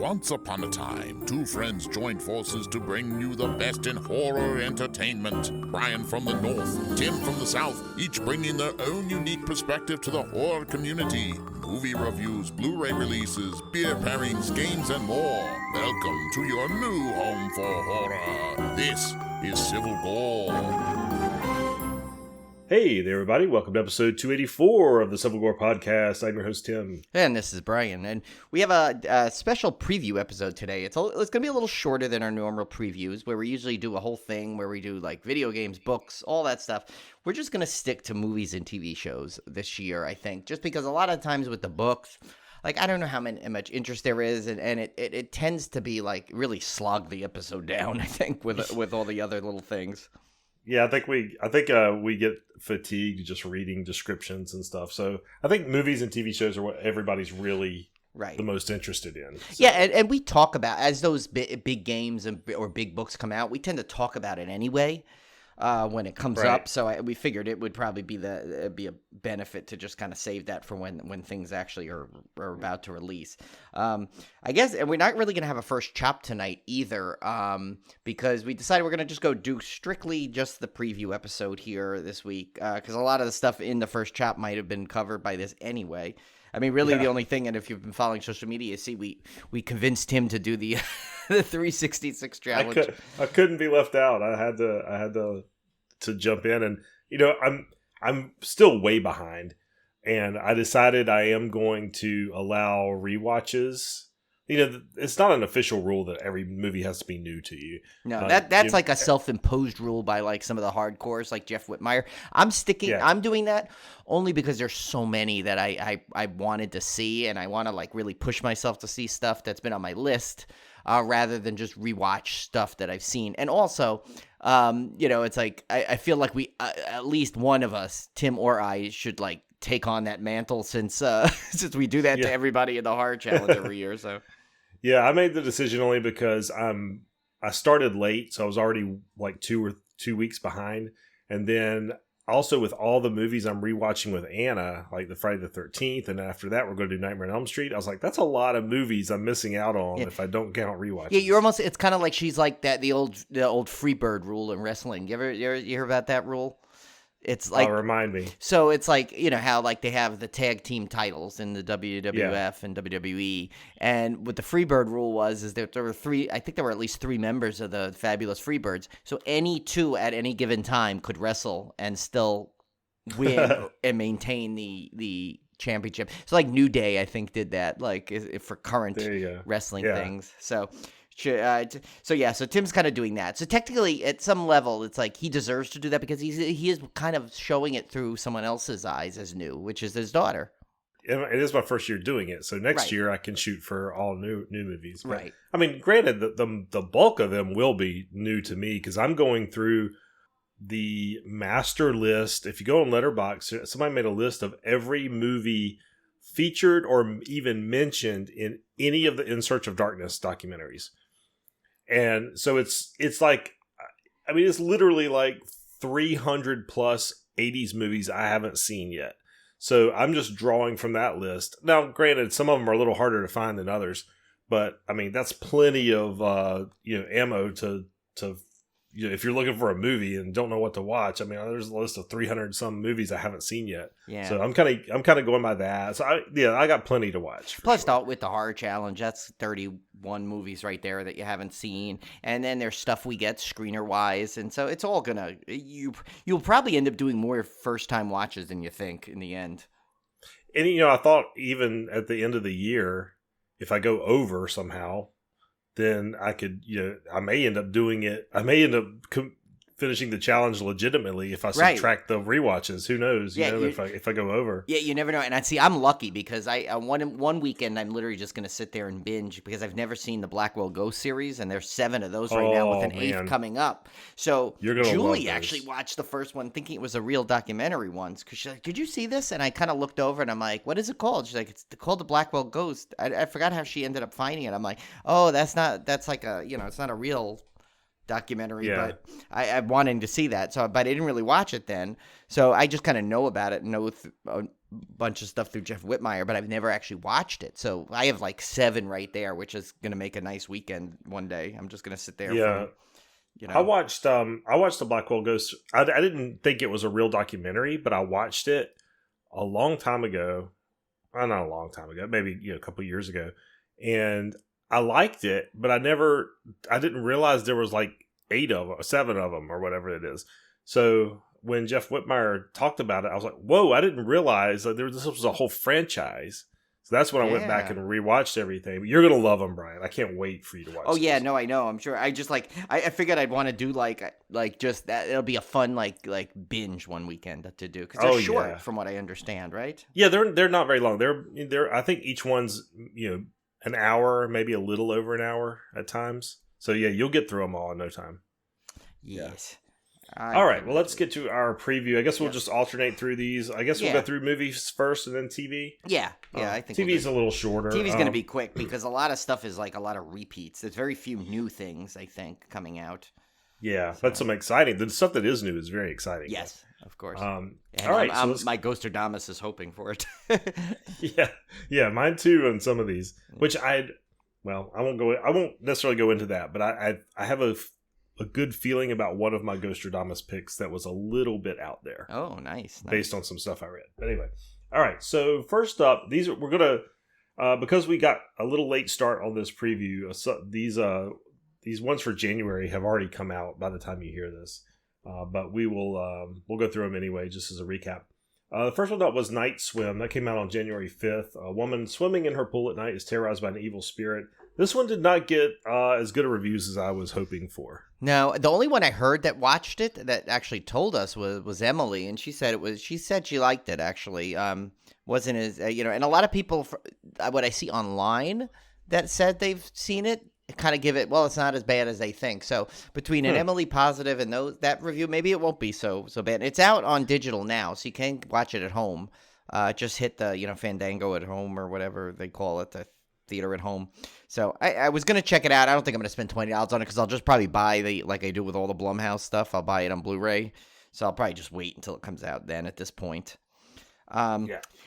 Once upon a time, two friends joined forces to bring you the best in horror entertainment. Brian from the north, Tim from the south, each bringing their own unique perspective to the horror community. Movie reviews, Blu-ray releases, beer pairings, games, and more. Welcome to your new home for horror. This is Civil Gore. Hey there, everybody. Welcome to episode 284 of the Civil Gore Podcast. I'm your host, Tim. And this is Brian. And we have a special preview episode today. It's going to be a little shorter than our normal previews, where we usually do a whole thing where we do like video games, books, all that stuff. We're just going to stick to movies and TV shows this year, I think, just because a lot of times with the books, like, I don't know how much interest there is, and it tends to be like really slog the episode down, I think, with all the other little things. Yeah, I think we get fatigued just reading descriptions and stuff. So I think movies and TV shows are what everybody's really the most interested in. So. Yeah, and we talk about, as those big games or big books come out, we tend to talk about it anyway when it comes up. So we figured it would probably be a benefit to just kind of save that for when things actually are about to release. I guess, and we're not really going to have a first chop tonight either, because we decided we're going to just go do strictly just the preview episode here this week, because a lot of the stuff in the first chop might have been covered by this anyway. I mean, really, the only thing, and if you've been following social media, you see we convinced him to do the the 366 challenge. I couldn't be left out. I had to jump in, and I'm still way behind, and I decided I am going to allow rewatches. It's not an official rule that every movie has to be new to you. No, that's like a self-imposed rule by like some of the hardcores, like Jeff Whitmire. I'm doing that only because there's so many that I wanted to see, and I want to like really push myself to see stuff that's been on my list, rather than just rewatch stuff that I've seen. And also, it's like I feel like we at least one of us, Tim or I, should like take on that mantle since we do that to everybody in the horror challenge every year. So yeah, I made the decision only because I started late, so I was already like 2 weeks behind, and then also with all the movies I'm rewatching with Anna, like the Friday the 13th, and after that we're going to do Nightmare on Elm Street. I was like, that's a lot of movies I'm missing out on if I don't count rewatches. Yeah, you're almost. It's kind of like she's like that the old Freebird rule in wrestling. You hear about that rule? It's like, remind me. So it's like, how like they have the tag team titles in the WWF and WWE, and what the Freebird rule is that there were at least 3 members of the Fabulous Freebirds. So any 2 at any given time could wrestle and still win and maintain the championship. So like New Day, I think, did that, like for current wrestling things. So Tim's kind of doing that. So technically, at some level, it's like he deserves to do that because he is kind of showing it through someone else's eyes as new, which is his daughter. It is my first year doing it, so next year I can shoot for all new movies. But, right. I mean, granted, the bulk of them will be new to me because I'm going through the master list. If you go on Letterboxd, somebody made a list of every movie featured or even mentioned in any of the In Search of Darkness documentaries. And so it's like, I mean, it's literally like 300 plus 80s movies I haven't seen yet. So I'm just drawing from that list. Now, granted, some of them are a little harder to find than others, but I mean, that's plenty of, ammo to if you're looking for a movie and don't know what to watch. I mean, there's a list of 300 some movies I haven't seen yet. Yeah. So I'm kind of going by that. So I got plenty to watch. Plus, with the horror challenge, that's 31 movies right there that you haven't seen, and then there's stuff we get screener wise, and so it's all gonna you'll probably end up doing more first time watches than you think in the end. And I thought even at the end of the year, if I go over somehow, then I could, I may end up doing it. I may end up finishing the challenge legitimately if I subtract the rewatches. Who knows? If I go over. Yeah, you never know. And I'm lucky because one weekend I'm literally just going to sit there and binge because I've never seen the Blackwell Ghost series, and there's 7 of those right now with an 8th coming up. So Julie actually watched the first one thinking it was a real documentary once because she's like, "Did you see this?" And I kind of looked over and I'm like, "What is it called?" She's like, "It's called the Blackwell Ghost." I forgot how she ended up finding it. I'm like, "Oh, that's like a it's not a real documentary," but I'm wanting to see that. So, but I didn't really watch it then. So I just kind of know about it, bunch of stuff through Jeff Whitmire, but I've never actually watched it. So I have like 7 right there, which is gonna make a nice weekend one day. I'm just gonna sit there. Yeah. I watched the Blackwell Ghost. I didn't think it was a real documentary, but I watched it a long time ago. Well, not a long time ago, maybe a couple of years ago, and I liked it, but I didn't realize there was like 7 of them or whatever it is. So when Jeff Whitmire talked about it, I was like, "Whoa! I didn't realize that this was a whole franchise." So that's when I went back and rewatched everything. But you're gonna love them, Brian. I can't wait for you to watch. Oh yeah, no, I know. I'm sure. I just I figured I'd want to do like just that. It'll be a fun like binge one weekend to do because they're short from what I understand, right? Yeah, they're not very long. They're I think each one's an hour, maybe a little over an hour at times. So yeah, you'll get through them all in no time. Yes. All right, well, let's get to our preview. I guess we'll just alternate through these. I guess we'll go through movies first and then TV. Yeah, I think TV's a little shorter. TV's going to be quick because a lot of stuff is like a lot of repeats. There's very few new things, I think, coming out. Yeah, but some exciting. The stuff that is new is very exciting. Yes, of course. All right, my Ghosterdamus is hoping for it. yeah, mine too on some of these. Which I won't necessarily go into that, but I have a good feeling about one of my Ghosterdamus picks that was a little bit out there. Oh, nice. Based on some stuff I read. But anyway, all right. So first up, we're gonna because we got a little late start on this preview. So these ones for January have already come out by the time you hear this. But we'll go through them anyway, just as a recap. The first one up was Night Swim. That came out on January 5th. A woman swimming in her pool at night is terrorized by an evil spirit. This one did not get as good a reviews as I was hoping for. No, the only one I heard that watched it that actually told us was Emily, and she said she liked it actually. Wasn't as and a lot of people what I see online that said they've seen it kind of give it, well, it's not as bad as they think. So between an Emily positive and that review, maybe it won't be so bad. It's out on digital now, so you can watch it at home. Just hit the Fandango at home or whatever they call it, the theater at home. So I was gonna check it out. I don't think I'm gonna spend $20 on it because I'll just probably buy like I do with all the Blumhouse stuff. I'll buy it on Blu-ray. So I'll probably just wait until it comes out then at this point.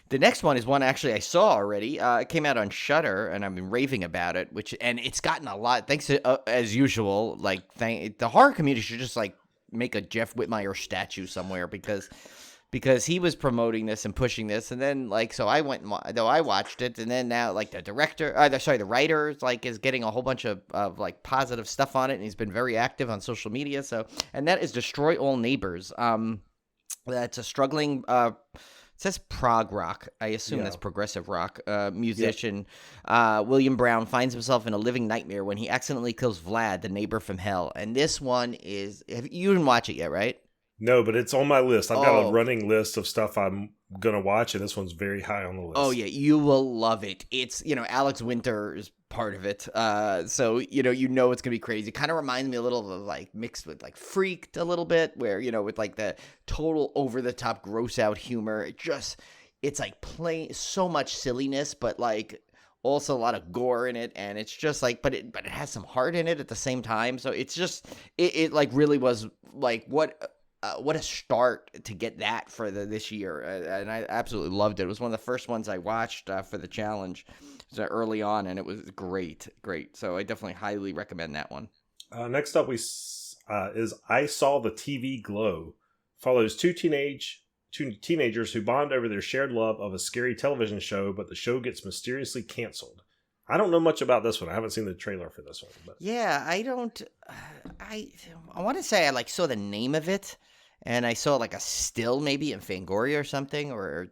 The next one is one actually I saw already. It came out on Shudder, and I've been raving about it. And it's gotten a lot thanks to as usual. The horror community should just make a Jeff Whitmire statue somewhere because he was promoting this and pushing this, and then so I went I watched it, and then now the writer is getting a whole bunch of positive stuff on it, and he's been very active on social media. So, and that is Destroy All Neighbors. That's a struggling. It says prog rock. I assume that's progressive rock. Musician William Brown finds himself in a living nightmare when he accidentally kills Vlad, the neighbor from hell. And this one is you didn't watch it yet, right? No, but it's on my list. I've got a running list of stuff I'm gonna watch, and this one's very high on the list. Oh yeah, you will love it. It's Alex Winter is part of it, so it's gonna be crazy. It kind of reminds me a little of mixed with Freaked a little bit, where with the total over the top gross out humor. It's plain so much silliness, but also a lot of gore in it, and it's just but it has some heart in it at the same time. So it's just it really was what a start to get that for this year, and I absolutely loved it. It was one of the first ones I watched for the challenge early on, and it was great. So I definitely highly recommend that one. Next up is I Saw the TV Glow. Follows two teenagers who bond over their shared love of a scary television show, but the show gets mysteriously canceled. I don't know much about this one. I haven't seen the trailer for this one. But. Yeah, I don't. I want to say I saw the name of it, and I saw a still maybe in Fangoria or something, or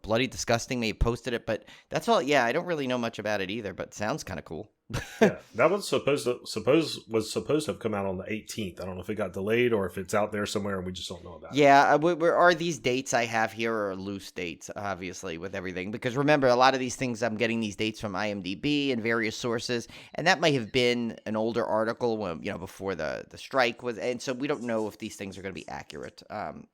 Bloody Disgusting maybe posted it, but that's all. Yeah, I don't really know much about it either, but it sounds kind of cool. Yeah, that was supposed to have come out on the 18th. I don't know if it got delayed or if it's out there somewhere and we just don't know about it. Yeah, where are these dates I have here are loose dates, obviously, with everything. Because remember, a lot of these things, I'm getting these dates from IMDb and various sources, and that might have been an older article when, before the strike was, and so we don't know if these things are going to be accurate.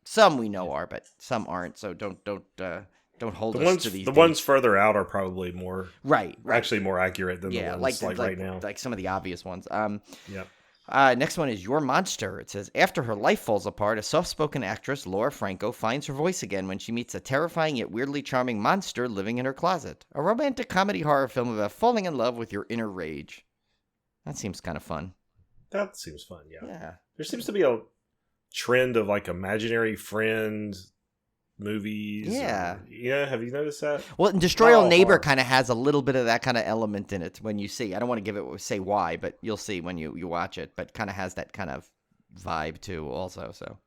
Some we know are, but some aren't. So don't hold us to these. The ones further out are probably more right. Actually more accurate than the ones right now. Like some of the obvious ones. Yeah. Next one is Your Monster. It says, after her life falls apart, a soft-spoken actress, Laura Franco, finds her voice again when she meets a terrifying yet weirdly charming monster living in her closet. A romantic comedy horror film about falling in love with your inner rage. That seems kind of fun. That seems fun, yeah. Yeah. There seems to be a trend of like imaginary friend movies. Yeah. Have you noticed that? Well, and Destroy All Not Neighbor horror. kind of has a little bit of that kind of element in it when you see. I don't want to say why, but you'll see when you watch it. But kind of has that kind of vibe too, also. So.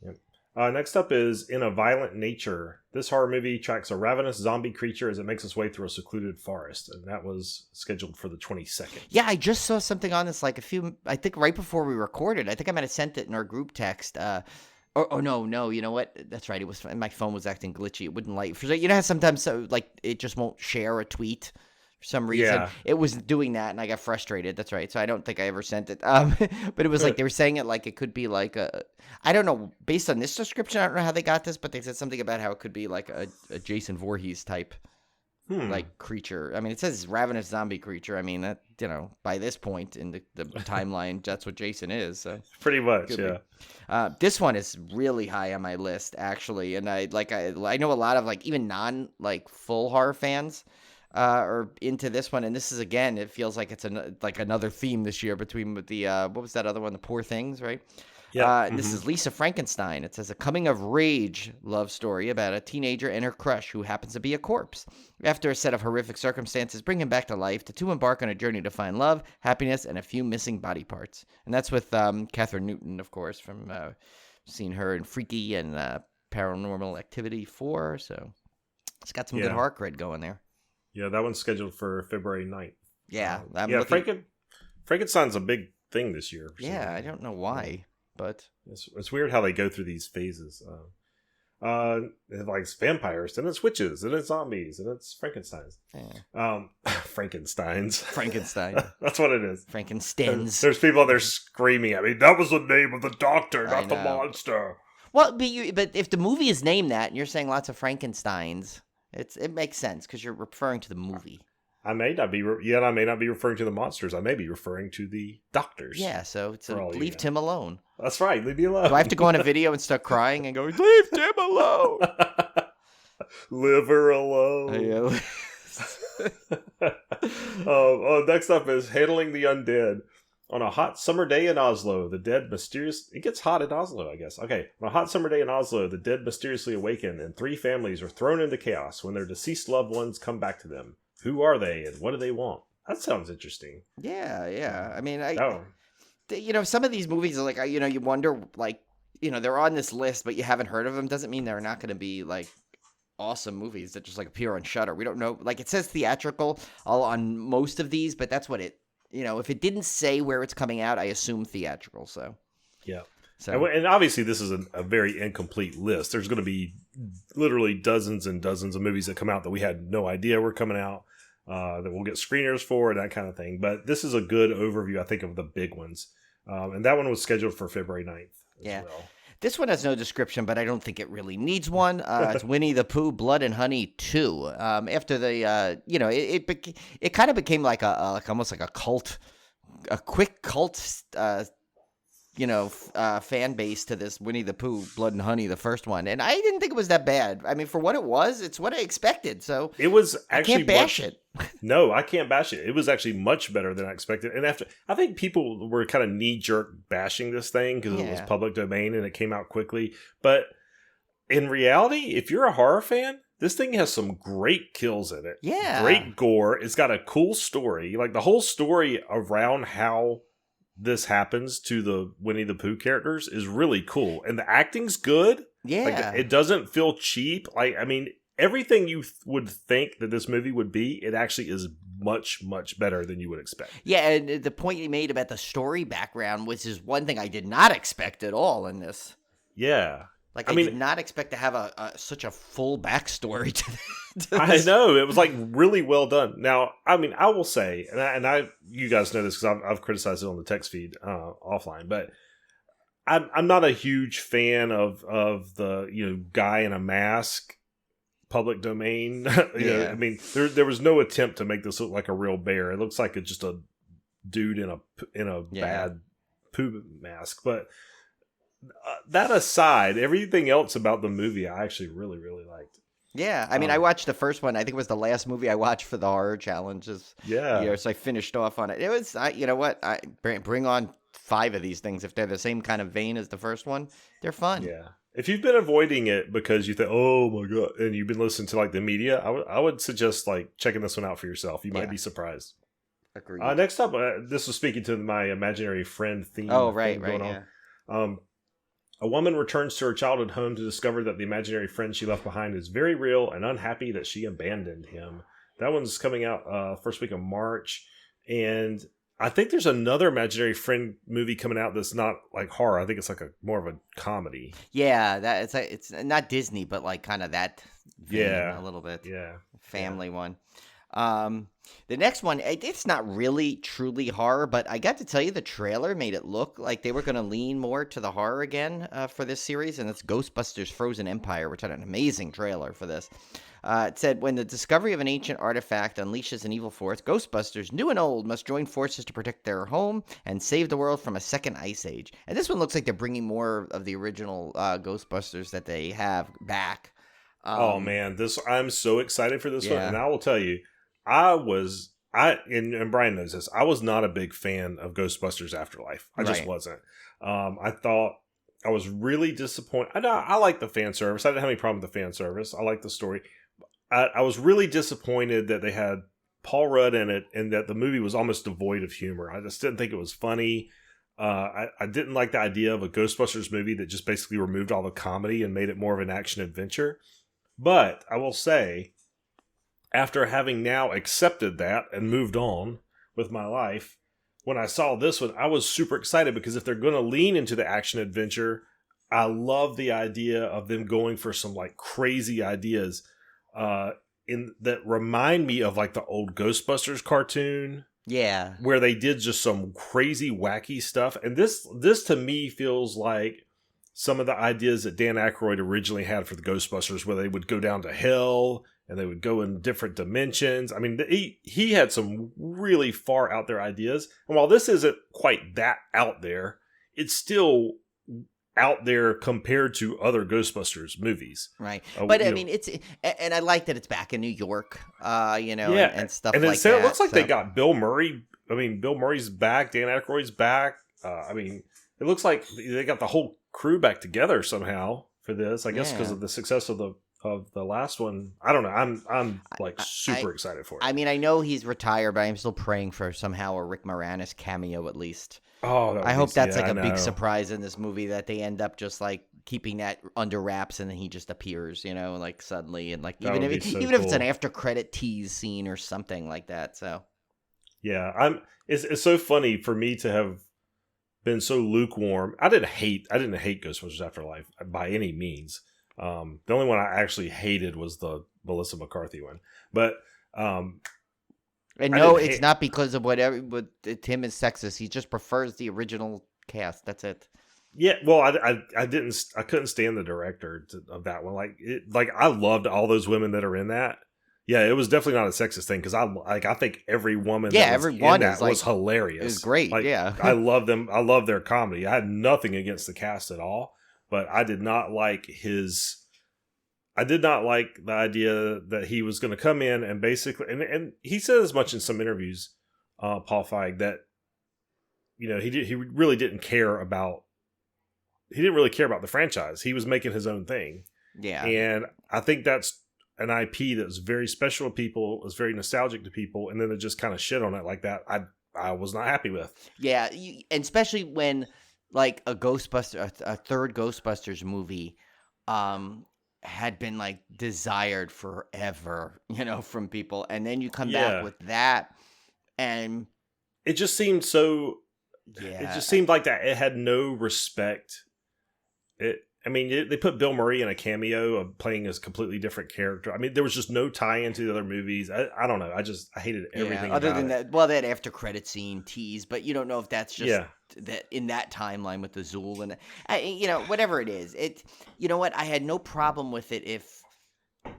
Yep. Next up is In a Violent Nature. This horror movie tracks a ravenous zombie creature as it makes its way through a secluded forest, and that was scheduled for the 22nd. Yeah, I just saw something on this I think right before we recorded. I think I might have sent it in our group text. No, you know what? That's right. It was my phone was acting glitchy. It wouldn't you know how sometimes it just won't share a tweet for some reason. Yeah. It was doing that, and I got frustrated. That's right. So I don't think I ever sent it. But it was like they were saying it like it could be like I don't know. Based on this description, I don't know how they got this, but they said something about how it could be like a Jason Voorhees type. Like creature. I mean, it says ravenous zombie creature. I mean, that by this point in the timeline, that's what Jason is. So Pretty much, yeah. this one is really high on my list, actually, and I know a lot of like even non like full horror fans are into this one, and this is again, it feels like it's another theme this year between the what was that other one, The Poor Things, right? Yeah. And this is Lisa Frankenstein. It says a coming of rage love story about a teenager and her crush who happens to be a corpse. After a set of horrific circumstances bring him back to life, the two embark on a journey to find love, happiness, and a few missing body parts. And that's with Catherine Newton, of course, from seen her in Freaky and Paranormal Activity 4. So it's got some good horror cred going there. Yeah, that one's scheduled for February 9th. Yeah. Frankenstein's a big thing this year. Yeah, I don't know why. But it's weird how they go through these phases. It's vampires, then it's witches, then it's zombies, and it's Frankenstein's. Yeah. Frankenstein's. Frankenstein. That's what it is. Frankensteins. There's people out there screaming at me. That was the name of the doctor, not the monster. Well, but if the movie is named that, and you're saying lots of Frankensteins, it makes sense because you're referring to the movie. I may not be referring to the monsters. I may be referring to the doctors. Yeah, so leave Tim alone. That's right. Leave me alone. Do I have to go on a video and start crying and go, leave Tim alone? Live her alone. Next up is Handling the Undead. On a hot summer day in Oslo, the dead it gets hot in Oslo, I guess. Okay. On a hot summer day in Oslo, the dead mysteriously awaken, and 3 families are thrown into chaos when their deceased loved ones come back to them. Who are they, and what do they want? That sounds interesting. Yeah. I mean, some of these movies are like, you wonder, like, they're on this list, but you haven't heard of them. Doesn't mean they're not going to be like awesome movies that just like appear on Shudder. We don't know. Like, it says theatrical on most of these, but that's what it. If it didn't say where it's coming out, I assume theatrical. So yeah. So and obviously this is a very incomplete list. There's going to be literally dozens and dozens of movies that come out that we had no idea were coming out, that we'll get screeners for and that kind of thing. But this is a good overview, I think, of the big ones. And that one was scheduled for February 9th as well. This one has no description, but I don't think it really needs one. It's Winnie the Pooh, Blood and Honey 2. After the, it kind of became like almost like a cult, a quick cult, fan base to this Winnie the Pooh, Blood and Honey, the first one. And I didn't think it was that bad. I mean, for what it was, it's what I expected. So it was actually I can't bash it. No, I can't bash it. It was actually much better than I expected. And I think people were kind of knee-jerk bashing this thing because it was public domain and it came out quickly. But in reality, if you're a horror fan, this thing has some great kills in it. Yeah. Great gore. It's got a cool story. Like the whole story around how this happens to the Winnie the Pooh characters is really cool. And the acting's good. Yeah. Like, it doesn't feel cheap. Like, I mean, everything you would think that this movie would be, it actually is much, much better than you would expect. Yeah, and the point you made about the story background, which is one thing I did not expect at all in this. Yeah. Like, I did not expect to have such a full backstory to this. I know. It was, like, really well done. Now, I mean, I will say, and you guys know this because I've criticized it on the text feed offline, but I'm not a huge fan of the, guy in a mask public domain. I mean, there was no attempt to make this look like a real bear. It looks like it's just a dude in a bad poo mask. But that aside, everything else about the movie I actually really, really liked. Yeah, I mean, I watched the first one. I think it was the last movie I watched for the horror challenges. Yeah. So I finished off on it. It was, you know what? I bring on 5 of these things if they're the same kind of vein as the first one. They're fun. Yeah. If you've been avoiding it because you think, oh my god, and you've been listening to like the media, I would suggest like checking this one out for yourself. You might be surprised. Agreed. Next up, this was speaking to my imaginary friend theme. Oh, right, going yeah. on. A woman returns to her childhood home to discover that the imaginary friend she left behind is very real and unhappy that she abandoned him. That one's coming out first week of March. And I think there's another imaginary friend movie coming out that's not like horror. I think it's like more of a comedy. Yeah, it's not Disney, but like kind of that vein a little bit. Yeah. Family one. The next one, it's not really truly horror, but I got to tell you, the trailer made it look like they were going to lean more to the horror again for this series, and it's Ghostbusters Frozen Empire, which had an amazing trailer for this. It said, when the discovery of an ancient artifact unleashes an evil force, Ghostbusters, new and old, must join forces to protect their home and save the world from a second ice age. And this one looks like they're bringing more of the original Ghostbusters that they have back. Oh man, I'm so excited for this one, and I will tell you, and Brian knows this, I was not a big fan of Ghostbusters Afterlife. I just wasn't. I thought I was really disappointed. I like the fan service. I didn't have any problem with the fan service. I like the story. I was really disappointed that they had Paul Rudd in it and that the movie was almost devoid of humor. I just didn't think it was funny. I didn't like the idea of a Ghostbusters movie that just basically removed all the comedy and made it more of an action adventure. But I will say, after having now accepted that and moved on with my life, when I saw this one, I was super excited because if they're going to lean into the action adventure, I love the idea of them going for some like crazy ideas that remind me of like the old Ghostbusters cartoon. Yeah. Where they did just some crazy, wacky stuff. And this to me feels like some of the ideas that Dan Aykroyd originally had for the Ghostbusters, where they would go down to hell and they would go in different dimensions. I mean, he had some really far out there ideas. And while this isn't quite that out there, it's still out there compared to other Ghostbusters movies. Right. But I mean, and I like that it's back in New York, and stuff like that. And it looks like they got Bill Murray. I mean, Bill Murray's back. Dan Aykroyd's back. I mean, it looks like they got the whole crew back together somehow for this. I guess because of the success of the last one. I don't know. I'm like super excited for it. I mean, I know he's retired, but I'm still praying for somehow a Rick Moranis cameo at least. Oh, I hope that's like a big surprise in this movie, that they end up just like keeping that under wraps and then he just appears, like suddenly, and like even if it's an after credit tease scene or something like that. So yeah, it's so funny for me to have been so lukewarm. I didn't hate Ghostbusters Afterlife by any means. The only one I actually hated was the Melissa McCarthy one, but and no, it's not because of whatever. But Tim is sexist. He just prefers the original cast. That's it. Yeah, well, I couldn't stand the director of that one. Like I loved all those women that are in that. Yeah, it was definitely not a sexist thing because I think every woman was hilarious. It was great. Yeah, I love them. I love their comedy. I had nothing against the cast at all, but I did not like the idea that he was going to come in and basically, and he said as much in some interviews, Paul Feig, that he really didn't care about. He didn't really care about the franchise. He was making his own thing. Yeah, and I think that's an IP that was very special to people, was very nostalgic to people, and then to just kind of shit on it like that, I was not happy with. Yeah, and especially when like a third Ghostbusters movie, had been like desired forever, from people, and then you come back with that, and it just seemed so. Yeah, it just seemed like that it had no respect. They put Bill Murray in a cameo of playing a completely different character. I mean, there was just no tie into the other movies. I don't know. I hated everything. Other than that, that after credit scene tease, but you don't know if that's just that in that timeline with the Zool and whatever it is. You know what? I had no problem with it if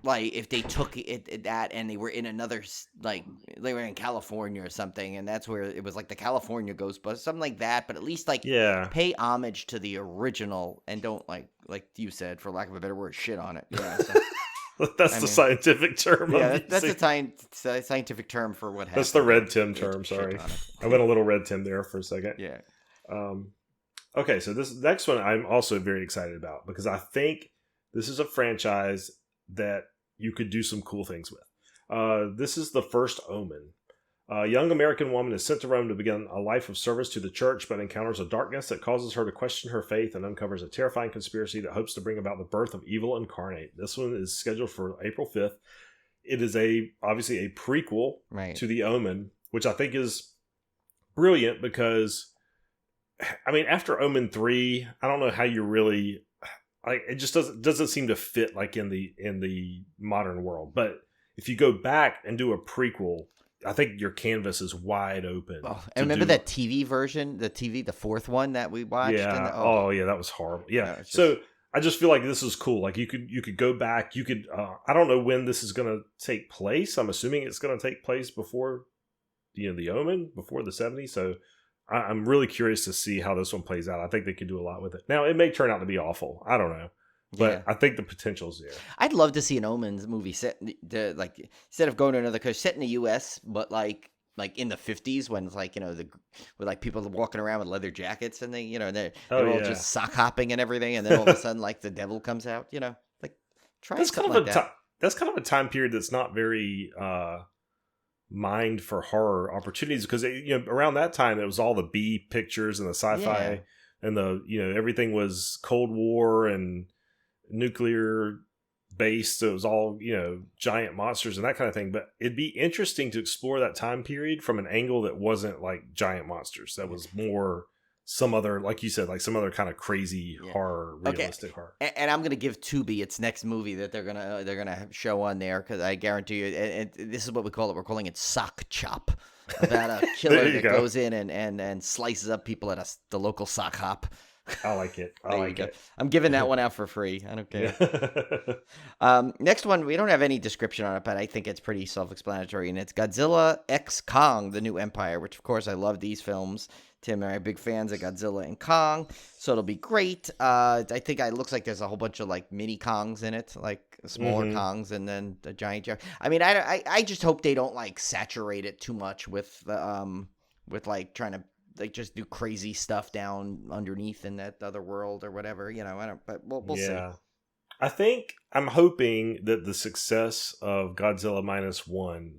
like if they took that and they were in another like they were in California or something, and that's where it was like the California Ghostbusters, something like that. But at least like Yeah. pay homage to the original and don't like you said, for lack of a better word, shit on it. Yeah, so, That's I the mean, scientific term. yeah, I'm that's using. a scientific term for what happened. That's the red Tim Yeah, term. shit Sorry, on it. I went a little red Tim there for a second. Yeah. Okay, so this next one I'm also very excited about because I think this is a franchise that you could do some cool things with. This is the first Omen. A young American woman is sent to Rome to begin a life of service to the church, but encounters a darkness that causes her to question her faith and uncovers a terrifying conspiracy that hopes to bring about the birth of evil incarnate. This one is scheduled for April 5th. It is obviously a prequel to The Omen, which I think is brilliant because, I mean, after Omen 3, I don't know how you really, like, it just doesn't seem to fit like in the modern world. But if you go back and do a prequel, I think your canvas is wide open. Oh, and remember that TV version, the fourth one that we watched? Yeah. Yeah, that was horrible. Yeah. So I just feel like this is cool. Like you could go back. You could. I don't know when this is going to take place. I'm assuming it's going to take place before, The Omen, before the 70s. So I'm really curious to see how this one plays out. I think they could do a lot with it. Now it may turn out to be awful. I don't know. But I think the potential's there. I'd love to see an Omens movie set like instead of going to another country, set in the U.S., but like in the 50s when it's like with like people walking around with leather jackets and they're all just sock hopping and everything, and then all of a sudden like the devil comes out. Like try that's something kind of like that. That's kind of a time period that's not very mined for horror opportunities because around that time it was all the B pictures and the sci-fi and the everything was Cold War and nuclear based, so it was all giant monsters and that kind of thing. But it'd be interesting to explore that time period from an angle that wasn't like giant monsters, that was more some other, like you said, like some other kind of crazy horror, realistic horror. And I'm gonna give Tubi its next movie that they're gonna show on there, because I guarantee you, and this is what we call it. We're calling it Sock Chop, about a killer that goes in and slices up people at the local sock hop. I like it. I like it. I'm giving that one out for free. I don't care. Next one, we don't have any description on it, but I think it's pretty self-explanatory, and it's Godzilla X Kong: The New Empire, which of course I love these films. Tim and I are big fans of Godzilla and Kong, so it'll be great. I think it looks like there's a whole bunch of like mini Kongs in it, like smaller Kongs, and then the giant. I mean, I just hope they don't like saturate it too much with like trying to like just do crazy stuff down underneath in that other world or whatever. I don't. But we'll see. I think I'm hoping that the success of Godzilla -1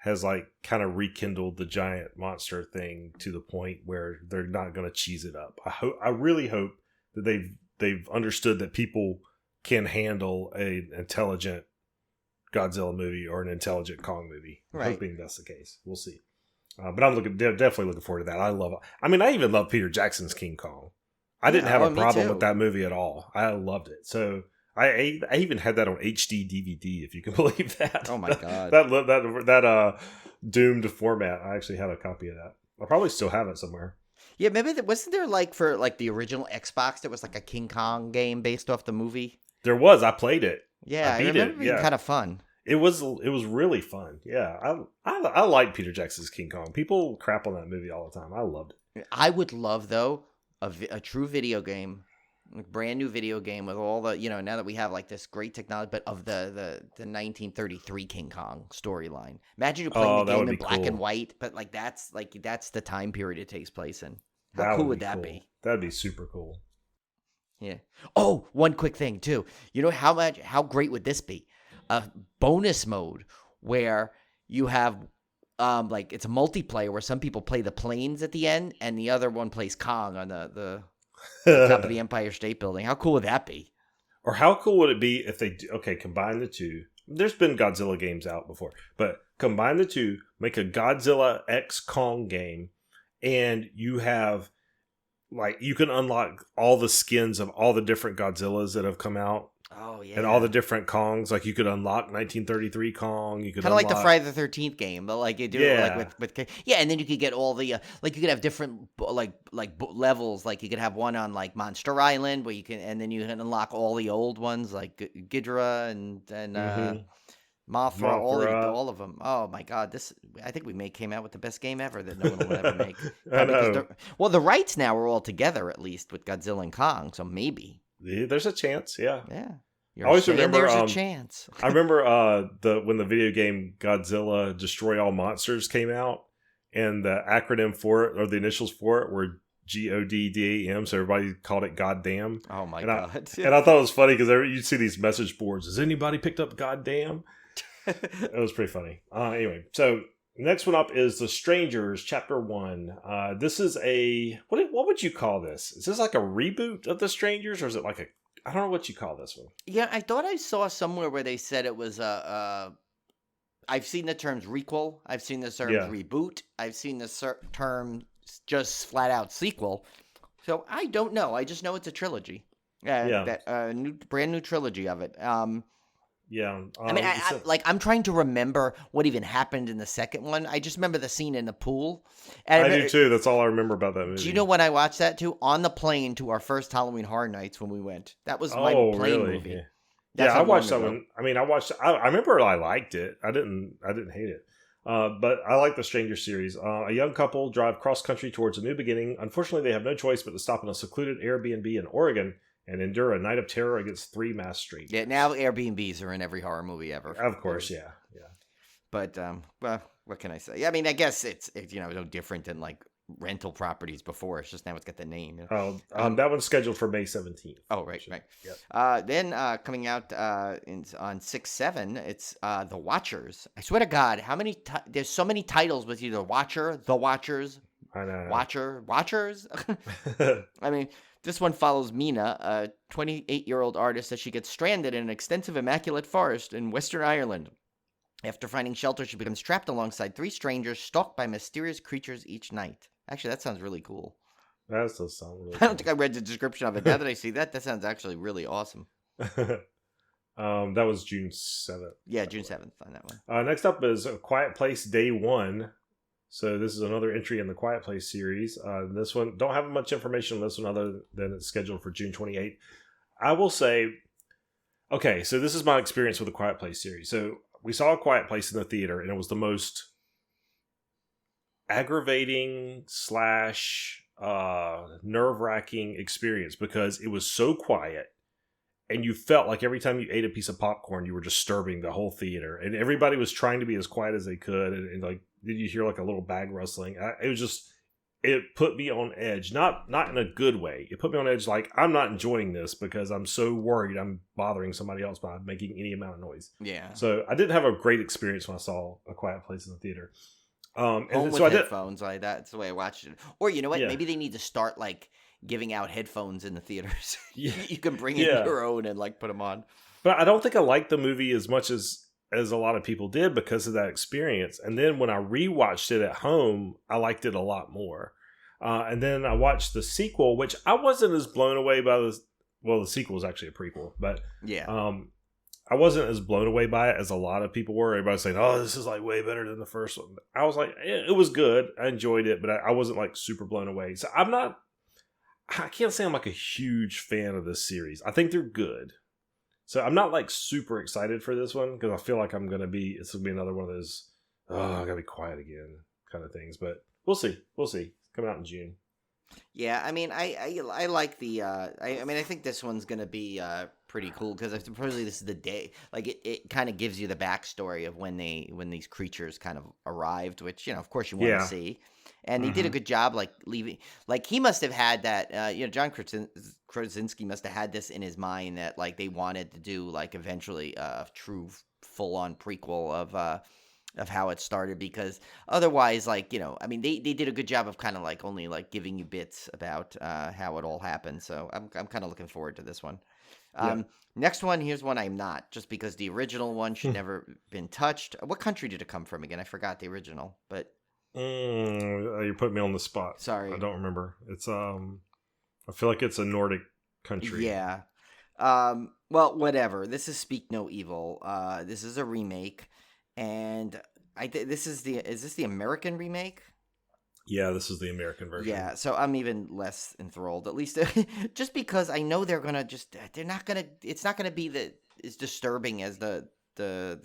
has like kind of rekindled the giant monster thing to the point where they're not going to cheese it up. I really hope that they've understood that people can handle an intelligent Godzilla movie or an intelligent Kong movie. I'm hoping that's the case. We'll see. But I'm definitely looking forward to that. I even love Peter Jackson's King Kong. I didn't have a problem with that movie at all. I loved it. So I even had that on HD DVD, if you can believe that. Oh my god! that doomed format. I actually have a copy of that. I probably still have it somewhere. Yeah, maybe wasn't there like for like the original Xbox, there was like a King Kong game based off the movie? There was. I played it. Yeah, I remember it being kind of fun. It was really fun. Yeah, I like Peter Jackson's King Kong. People crap on that movie all the time. I loved it. I would love though a true video game, like brand new video game with all the now that we have like this great technology, but of the 1933 King Kong storyline. Imagine you playing the game in black and white, but like that's the time period it takes place in. How cool would that be? That'd be super cool. Yeah. Oh, one quick thing too. How great would this be? A bonus mode where you have like it's a multiplayer where some people play the planes at the end and the other one plays Kong on the top of the Empire State Building. How cool would that be? Or how cool would it be if they combine the two? There's been Godzilla games out before, but combine the two, make a Godzilla X Kong game, and you have like you can unlock all the skins of all the different Godzillas that have come out Oh yeah. And all the different Kongs, like you could unlock 1933 Kong. You could kind of like the unlock- Friday the 13th game, but like you do it like with yeah, and then you could get all the like you could have different levels. Like you could have one on like Monster Island where you can, and then you can unlock all the old ones like Ghidorah and Mothra, all of them. Oh my God, this I think came out with the best game ever that no one will ever make. I know. The rights now are all together at least with Godzilla and Kong, so maybe There's a chance, yeah. yeah. I always remember there's a chance. I remember when the video game Godzilla Destroy All Monsters came out, and the acronym for it, or the initials for it, were GODDAM, so everybody called it Goddamn. Oh my God. And I thought it was funny because you'd see these message boards. Has anybody picked up Goddamn? It was pretty funny. Anyway, so next one up is The Strangers, Chapter 1. This is what would you call this? Is this like a reboot of The Strangers, or is it like I don't know what you call this one. Yeah, I thought I saw somewhere where they said it was I've seen the terms requel. I've seen the terms reboot. I've seen the term just flat out sequel. So I don't know. I just know it's a trilogy. Brand new trilogy of it. Yeah. I mean, I'm trying to remember what even happened in the second one. I just remember the scene in the pool. And I do too. That's all I remember about that movie. Do you know when I watched that too? On the plane to our first Halloween Horror Nights when we went. That was my plane movie. Yeah, I watched that one. I mean, I remember I liked it. I didn't hate it. But I like the Stranger series. A young couple drive cross country towards a new beginning. Unfortunately, they have no choice but to stop in a secluded Airbnb in Oregon and endure a night of terror against three masked strangers. Yeah, now Airbnbs are in every horror movie ever. Of course, yeah. But well, what can I say? I mean, I guess it's no different than like rental properties before. It's just now it's got the name. That one's scheduled for May 17th. Oh, right. Yep. Then coming out on 6/7, it's The Watchers. I swear to God, how many? There's so many titles with either Watcher, The Watchers, I know. Watchers. I mean. This one follows Mina, a 28-year-old artist, as she gets stranded in an extensive immaculate forest in Western Ireland. After finding shelter, she becomes trapped alongside three strangers stalked by mysterious creatures each night. Actually, that sounds really cool. That does sound really cool. I don't think I read the description of it. Now that I see that sounds actually really awesome. That was June 7th. Yeah, June 7th on that one. Next up is A Quiet Place Day 1. So this is another entry in the Quiet Place series. This one, don't have much information on this one other than it's scheduled for June 28th. I will say, okay, so this is my experience with the Quiet Place series. So we saw A Quiet Place in the theater, and it was the most aggravating / nerve-wracking experience because it was so quiet, and you felt like every time you ate a piece of popcorn, you were disturbing the whole theater, and everybody was trying to be as quiet as they could, and like, did you hear like a little bag rustling? It put me on edge, not in a good way. It put me on edge, like I'm not enjoying this because I'm so worried I'm bothering somebody else by making any amount of noise. Yeah. So I didn't have a great experience when I saw A Quiet Place in the theater. And so headphones, like that's the way I watched it. Or you know what? Yeah. Maybe they need to start like giving out headphones in the theaters. Yeah. You can bring in your own and like put them on. But I don't think I liked the movie as much as a lot of people did because of that experience. And then when I rewatched it at home, I liked it a lot more. And then I watched the sequel, which I wasn't as blown away by the sequel is actually a prequel, but I wasn't as blown away by it as a lot of people were. Everybody was saying, "Oh, this is like way better than the first one." I was like, it was good. I enjoyed it, but I wasn't like super blown away. So I can't say I'm like a huge fan of this series. I think they're good. So I'm not like super excited for this one because I feel like it's going to be another one of those, I gotta be quiet again kind of things. But we'll see. Coming out in June. Yeah, I mean, I like the. I mean, I think this one's gonna be pretty cool because supposedly this is the day. Like it kind of gives you the backstory of when these creatures kind of arrived, which of course you want to see. And he did a good job, like leaving. Like he must have had that. John Krasinski must have had this in his mind that like they wanted to do like eventually a true full on prequel of how it started, because otherwise, like, I mean, they did a good job of kind of like only like giving you bits about how it all happened. So I'm kind of looking forward to this one. Next one, here's one I'm not, just because the original one should never been touched. What country did it come from again? I forgot the original, but you put me on the spot. Sorry, I don't remember. It's I feel like it's a Nordic country. Yeah. Well, whatever. This is Speak No Evil. This is a remake, and this is this the American remake? Yeah, this is the American version. Yeah, so I'm even less enthralled. At least just because I know they're not gonna. It's not gonna be as disturbing as the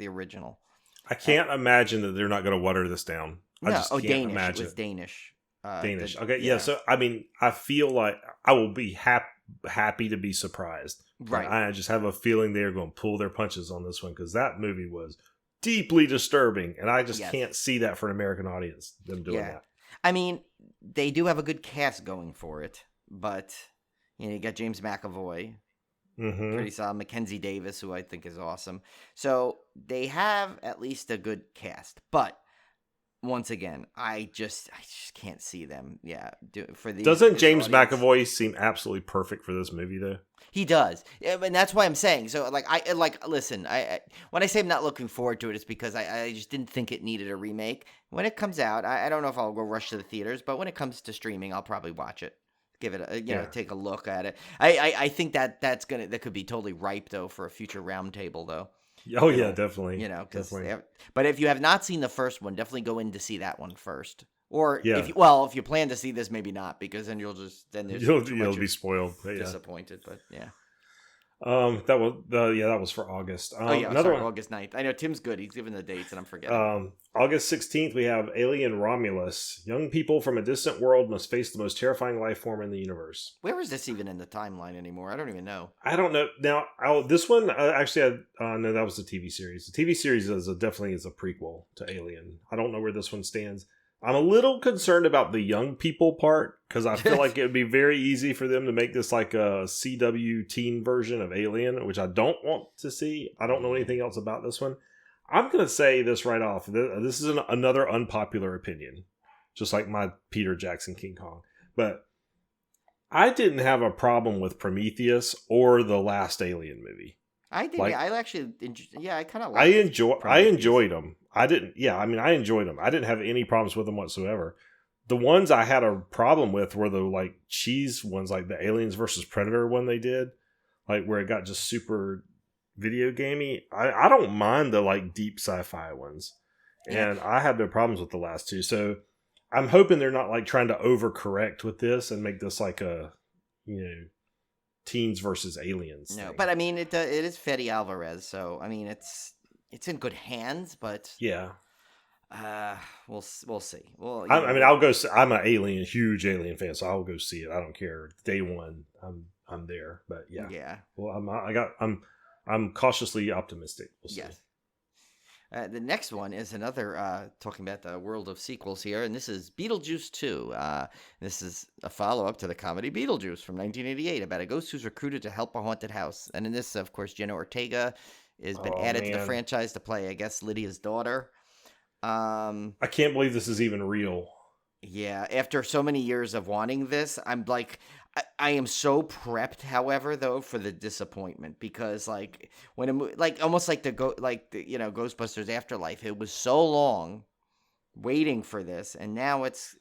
original. I can't imagine that they're not going to water this down. I just can't Danish. imagine. It was Danish. Danish. Okay, yeah. So I mean, I feel like I will be happy to be surprised. Right. I just have a feeling they're going to pull their punches on this one because that movie was deeply disturbing, and I just can't see that for an American audience. Them doing that. I mean, they do have a good cast going for it, but you got James McAvoy, pretty solid, Mackenzie Davis, who I think is awesome. So they have at least a good cast, but once again, I just can't see them. Yeah, for these. Doesn't James McAvoy seem absolutely perfect for this movie though? He does, and that's why I'm saying. So, listen. I when I say I'm not looking forward to it, it's because I just didn't think it needed a remake. When it comes out, I don't know if I'll go rush to the theaters, but when it comes to streaming, I'll probably watch it, give it take a look at it. I think that could be totally ripe though for a future roundtable though. Oh yeah, definitely. But if you have not seen the first one, definitely go in to see that one first. Or if you plan to see this, maybe not, because then you'll be spoiled. Disappointed, but yeah. That was for August. August 9th. I know Tim's good. He's given the dates, and I'm forgetting. August 16th, we have Alien Romulus. Young people from a distant world must face the most terrifying life form in the universe. Where is this even in the timeline anymore? I don't even know. I don't know. Now, this one actually, no, that was the TV series. The TV series definitely is a prequel to Alien. I don't know where this one stands. I'm a little concerned about the young people part because I feel like it would be very easy for them to make this like a CW teen version of Alien, which I don't want to see. I don't know anything else about this one. I'm going to say this right off. This is another unpopular opinion, just like my Peter Jackson King Kong. But I didn't have a problem with Prometheus or the last Alien movie. I did. I actually, I kind of. I enjoyed them. I enjoyed them. I didn't have any problems with them whatsoever. The ones I had a problem with were the like cheese ones, like the Aliens versus Predator one they did, like where it got just super video gamey. I don't mind the like deep sci-fi ones, and I had no problems with the last two. So I'm hoping they're not like trying to overcorrect with this and make this like a teens versus aliens. No, but I mean it is Fede Alvarez, so I mean it's in good hands, but we'll see. Well, I'll go. I'm a huge Alien fan, so I'll go see it. I don't care. Day one, I'm there. But yeah. Well, I'm cautiously optimistic. We'll see. Yes. The next one is another talking about the world of sequels here, and this is Beetlejuice 2. This is a follow-up to the comedy Beetlejuice from 1988 about a ghost who's recruited to help a haunted house. And in this, of course, Jenna Ortega has been added to the franchise to play, I guess, Lydia's daughter. I can't believe this is even real. Yeah, after so many years of wanting this, I'm like, I am so prepped, however, though, for the disappointment, because like when almost like Ghostbusters Afterlife, it was so long waiting for this, and now it's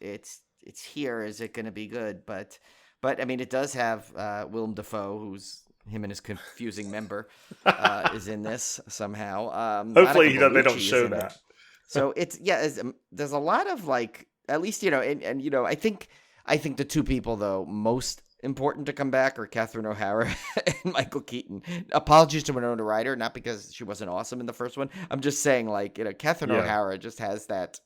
here. Is it going to be good? But I mean, it does have Willem Dafoe, who's him and his confusing member is in this somehow. Hopefully, they don't show that. So there's a lot of like, at least and I think the two people though most important to come back are Catherine O'Hara and Michael Keaton. Apologies to Winona Ryder, not because she wasn't awesome in the first one. I'm just saying Catherine O'Hara just has that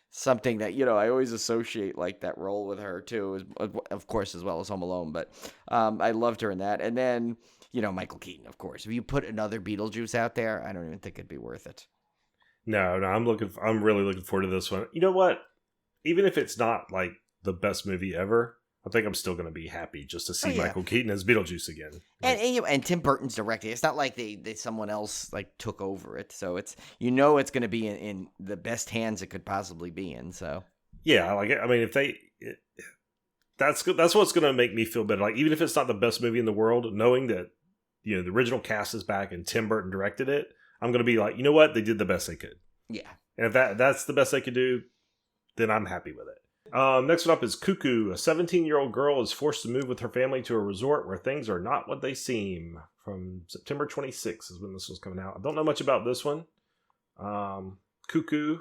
something that I always associate like that role with her too, of course, as well as Home Alone. But I loved her in that. And then Michael Keaton, of course. If you put another Beetlejuice out there, I don't even think it'd be worth it. No, I'm really looking forward to this one. You know what? Even if it's not like the best movie ever, I think I'm still going to be happy just to see Michael Keaton as Beetlejuice again. And Tim Burton's directing. It's not like they someone else like took over it, so it's it's going to be in the best hands it could possibly be in. So that's what's going to make me feel better. Like even if it's not the best movie in the world, knowing that the original cast is back and Tim Burton directed it, I'm going to be like, they did the best they could. Yeah, and if that's the best they could do, then I'm happy with it. Next one up is Cuckoo. A 17-year-old girl is forced to move with her family to a resort where things are not what they seem. From September 26th is when this was coming out. I don't know much about this one. Cuckoo.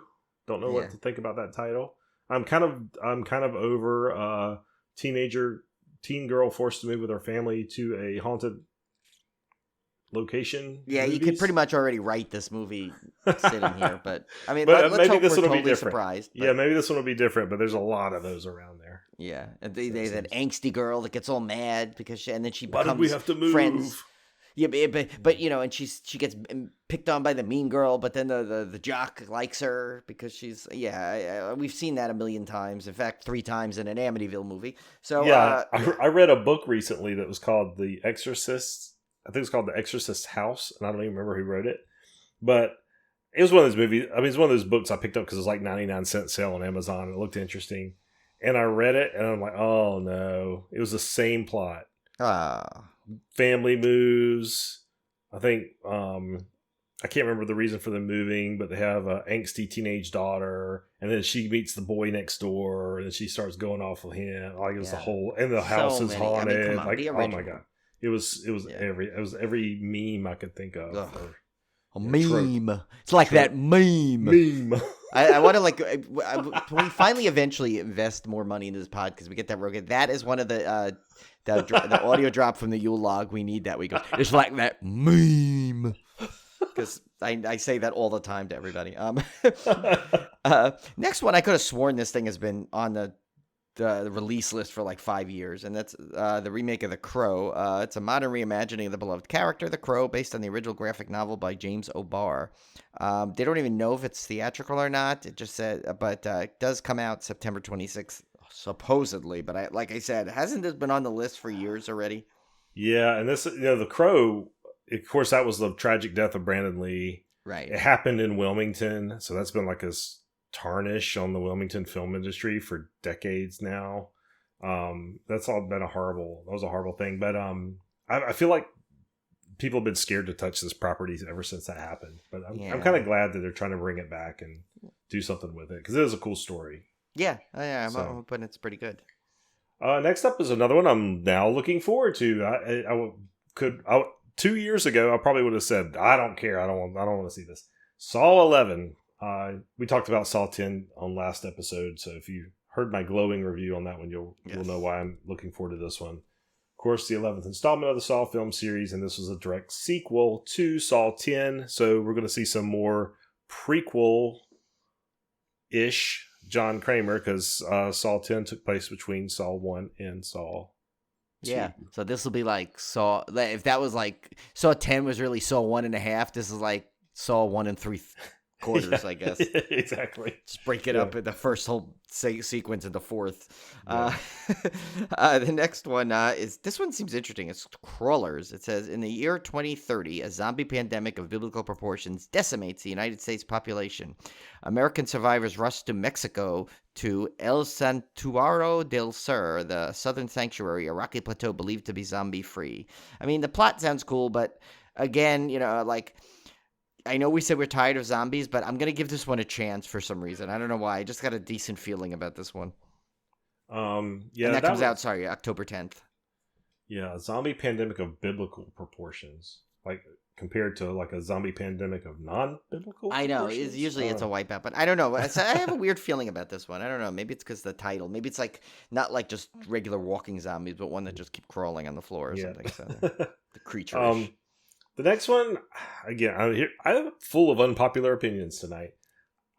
Don't know what to think about that title. I'm kind of over teen girl forced to move with her family to a haunted location. Yeah, movies. you could pretty much already write this movie sitting here, but I mean, but let's maybe hope this we're one will totally be different. surprised. Yeah, maybe this one will be different, but there's a lot of those around there. Yeah, and they that angsty girl that gets all mad because and then she becomes Why did we have to move? Friends. Yeah, but you know, and she gets picked on by the mean girl, but then the jock likes her because she's we've seen that a million times. In fact, 3 times in an Amityville movie. So yeah, I read a book recently that was called The Exorcist. I think it's called The Exorcist House, and I don't even remember who wrote it. But it was one of those movies. I mean, it's one of those books I picked up because it was like 99-cent sale on Amazon. It looked interesting, and I read it, and I'm like, oh no, it was the same plot. Family moves. I think I can't remember the reason for them moving, but they have an angsty teenage daughter, and then she meets the boy next door, and then she starts going off with him. Like it was the whole, and the house is haunted. I mean, come on, like oh my god, it was every meme I could think of. A meme. It's like that meme. I want to when we finally eventually invest more money into this pod because we get that rogue. That is one of the audio drop from the Yule log. We need that. We go. It's like that meme. Because I say that all the time to everybody. Next one, I could have sworn this thing has been on the release list for like 5 years, and that's the remake of The Crow. It's a modern reimagining of the beloved character, The Crow, based on the original graphic novel by James O'Barr. They don't even know if it's theatrical or not. It just said, but it does come out September 26th, supposedly. But like I said, hasn't this been on the list for years already? Yeah, and this, The Crow, of course, that was the tragic death of Brandon Lee. Right. It happened in Wilmington, so that's been like a tarnish on the Wilmington film industry for decades now. That's all been a horrible thing. But I feel like people have been scared to touch this property ever since that happened. But I'm kind of glad that they're trying to bring it back and do something with it because it is a cool story. Yeah, I'm hoping it's pretty good. Next up is another one I'm now looking forward to. 2 years ago, I probably would have said, I don't care. I don't want to see this. Saw 11. We talked about Saw 10 on last episode, so if you heard my glowing review on that one, you'll know why I'm looking forward to this one. Of course, the 11th installment of the Saw film series, and this was a direct sequel to Saw 10, so we're going to see some more prequel-ish John Kramer, because Saw 10 took place between Saw 1 and Saw 2. Yeah, so this will be like Saw, if that was like, Saw 10 was really Saw 1.5, this is like Saw 1 and 3/4, I guess. Exactly. Just break it up in the first whole sequence into fourth. The next one this one seems interesting. It's Crawlers. It says, in the year 2030, a zombie pandemic of biblical proportions decimates the United States population. American survivors rush to Mexico to El Santuario del Sur, the southern sanctuary, a rocky plateau believed to be zombie-free. I mean, the plot sounds cool, but again, I know we said we're tired of zombies, but I'm going to give this one a chance for some reason. I don't know why. I just got a decent feeling about this one. And that comes out, October 10th. Yeah, a zombie pandemic of biblical proportions. Like, compared to, like, a zombie pandemic of non-biblical I know. proportions? It's a wipeout, but I don't know. I have a weird feeling about this one. I don't know. Maybe it's because of the title. Maybe it's, like, not like just regular walking zombies, but one that just keep crawling on the floor or something. So the creature. The next one, again, I'm full of unpopular opinions tonight.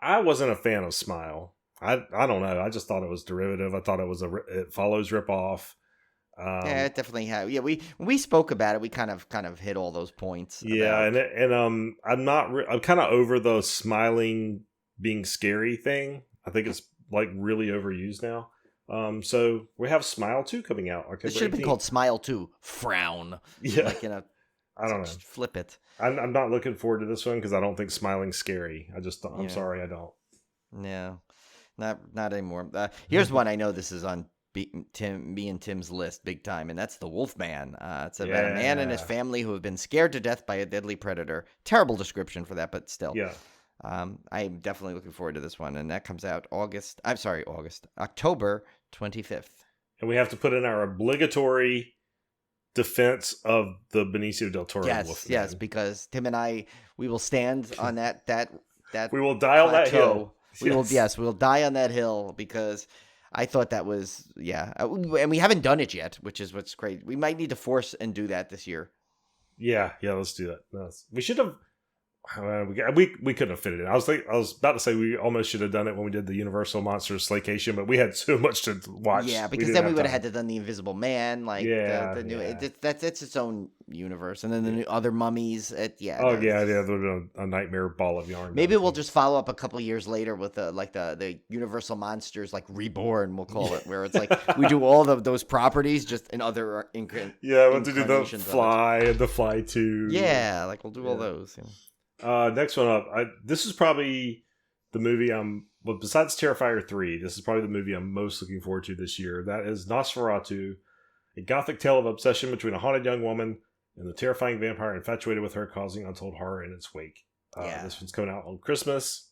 I wasn't a fan of Smile. I don't know. I just thought it was derivative. I thought it follows ripoff. Yeah, it definitely had. Yeah, when we spoke about it, we kind of hit all those points. Yeah, and I'm kind of over the smiling being scary thing. I think it's like really overused now. So we have Smile 2 coming out. It should have been called Smile 2 Frown. Yeah, I don't know. Just flip it. I'm not looking forward to this one because I don't think smiling's scary. I'm sorry, I don't. No, not anymore. Here's one I know this is on me and Tim's list big time, and that's The Wolfman. It's about a man and his family who have been scared to death by a deadly predator. Terrible description for that, but still. Yeah. I'm definitely looking forward to this one, and that comes out October 25th. And we have to put in our obligatory defense of the Benicio del Toro Wolfman. Yes, because Tim and I, we will stand on that we will die on that hill. We will die on that hill because I thought that was and we haven't done it yet, which is what's great. We might need to force and do that this year. Yeah, let's do that. We should have. We couldn't have fit it in. I was about to say we almost should have done it when we did the Universal Monsters Slaycation, but we had so much to watch. Yeah, because then we would have had to done the Invisible Man, the new. It's its own universe, and then the new other mummies. There would be a nightmare ball of yarn. Maybe we'll just follow up a couple of years later with the Universal Monsters Reborn, we'll call it, where it's like we do all those properties just in other I want to do the Fly and the Fly 2. Yeah, we'll do all those. Yeah. Next one up. This is probably the movie besides Terrifier 3, this is probably the movie I'm most looking forward to this year. That is Nosferatu, a gothic tale of obsession between a haunted young woman and the terrifying vampire infatuated with her, causing untold horror in its wake. This one's coming out on Christmas.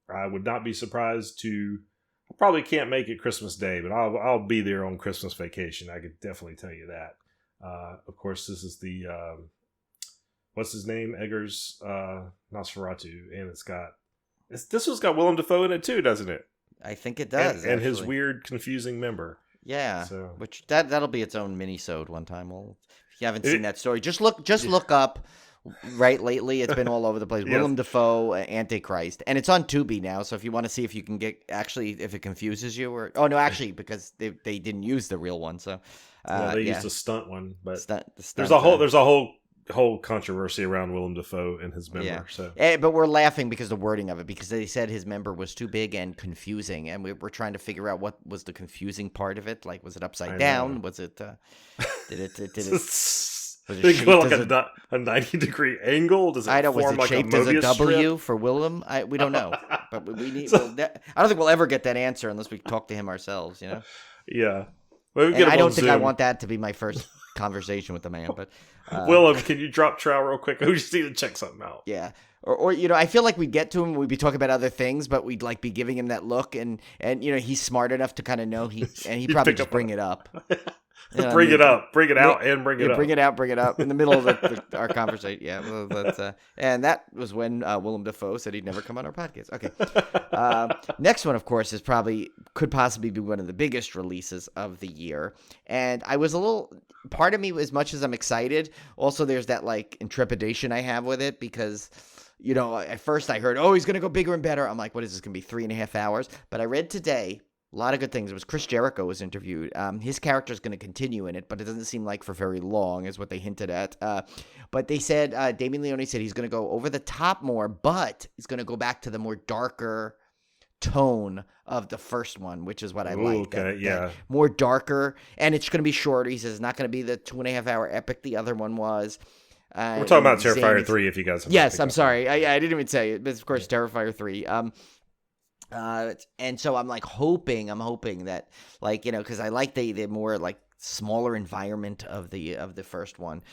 I would not be surprised I probably can't make it Christmas Day, but I'll be there on Christmas vacation. I could definitely tell you that. Of course, this is the... what's his name? Eggers Nosferatu, and this one's got Willem Dafoe in it too, doesn't it? I think it does, and his weird, confusing member. Yeah, so. Which that'll be its own mini-sode one time. If you haven't seen that story, just look up. Right, lately it's been all over the place. Yes. Willem Dafoe, Antichrist, and it's on Tubi now. So if you want to see if you can get if it confuses you, because they didn't use the real one, so they used a stunt one, but there's a whole controversy around Willem Dafoe and his member. Yeah. So, but we're laughing because of the wording of it, because they said his member was too big and confusing, and we're trying to figure out what was the confusing part of it. Was it upside down? Was it? Did it go like a 90-degree angle? Does it form like a Mobius as a W strip? for Willem? We don't know, but we need. I don't think we'll ever get that answer unless we talk to him ourselves. Yeah. Well, I don't think I want that to be my first conversation with the man, but Willem, can you drop trow real quick? We just need to check something out. Yeah, or I feel like we'd get to him, we'd be talking about other things, but we'd be giving him that look, and he's smart enough to kind of know he'd probably just bring it up. Bring it out, bring it out in the middle of our conversation. Yeah, well, and that was when Willem Dafoe said he'd never come on our podcast. Okay, next one, of course, could possibly be one of the biggest releases of the year, and I was part of me, as much as I'm excited, also there's that intrepidation I have with it, because at first I heard, he's gonna go bigger and better. I'm like, what is this gonna be, 3.5 hours? But I read today. A lot of good things. It was Chris Jericho was interviewed. His character is going to continue in it, but it doesn't seem like for very long, is what they hinted at. But they said, Damien Leone said he's going to go over the top more, but he's going to go back to the more darker tone of the first one, which is what I like. Okay, that more darker, and it's going to be shorter. He says it's not going to be the 2.5 hour epic the other one was. We're talking about Terrifier 3, if you guys have. Yes, I'm sorry. I didn't even say it, but of course, Terrifier 3. And so I'm hoping that because I like the more smaller environment of the first one,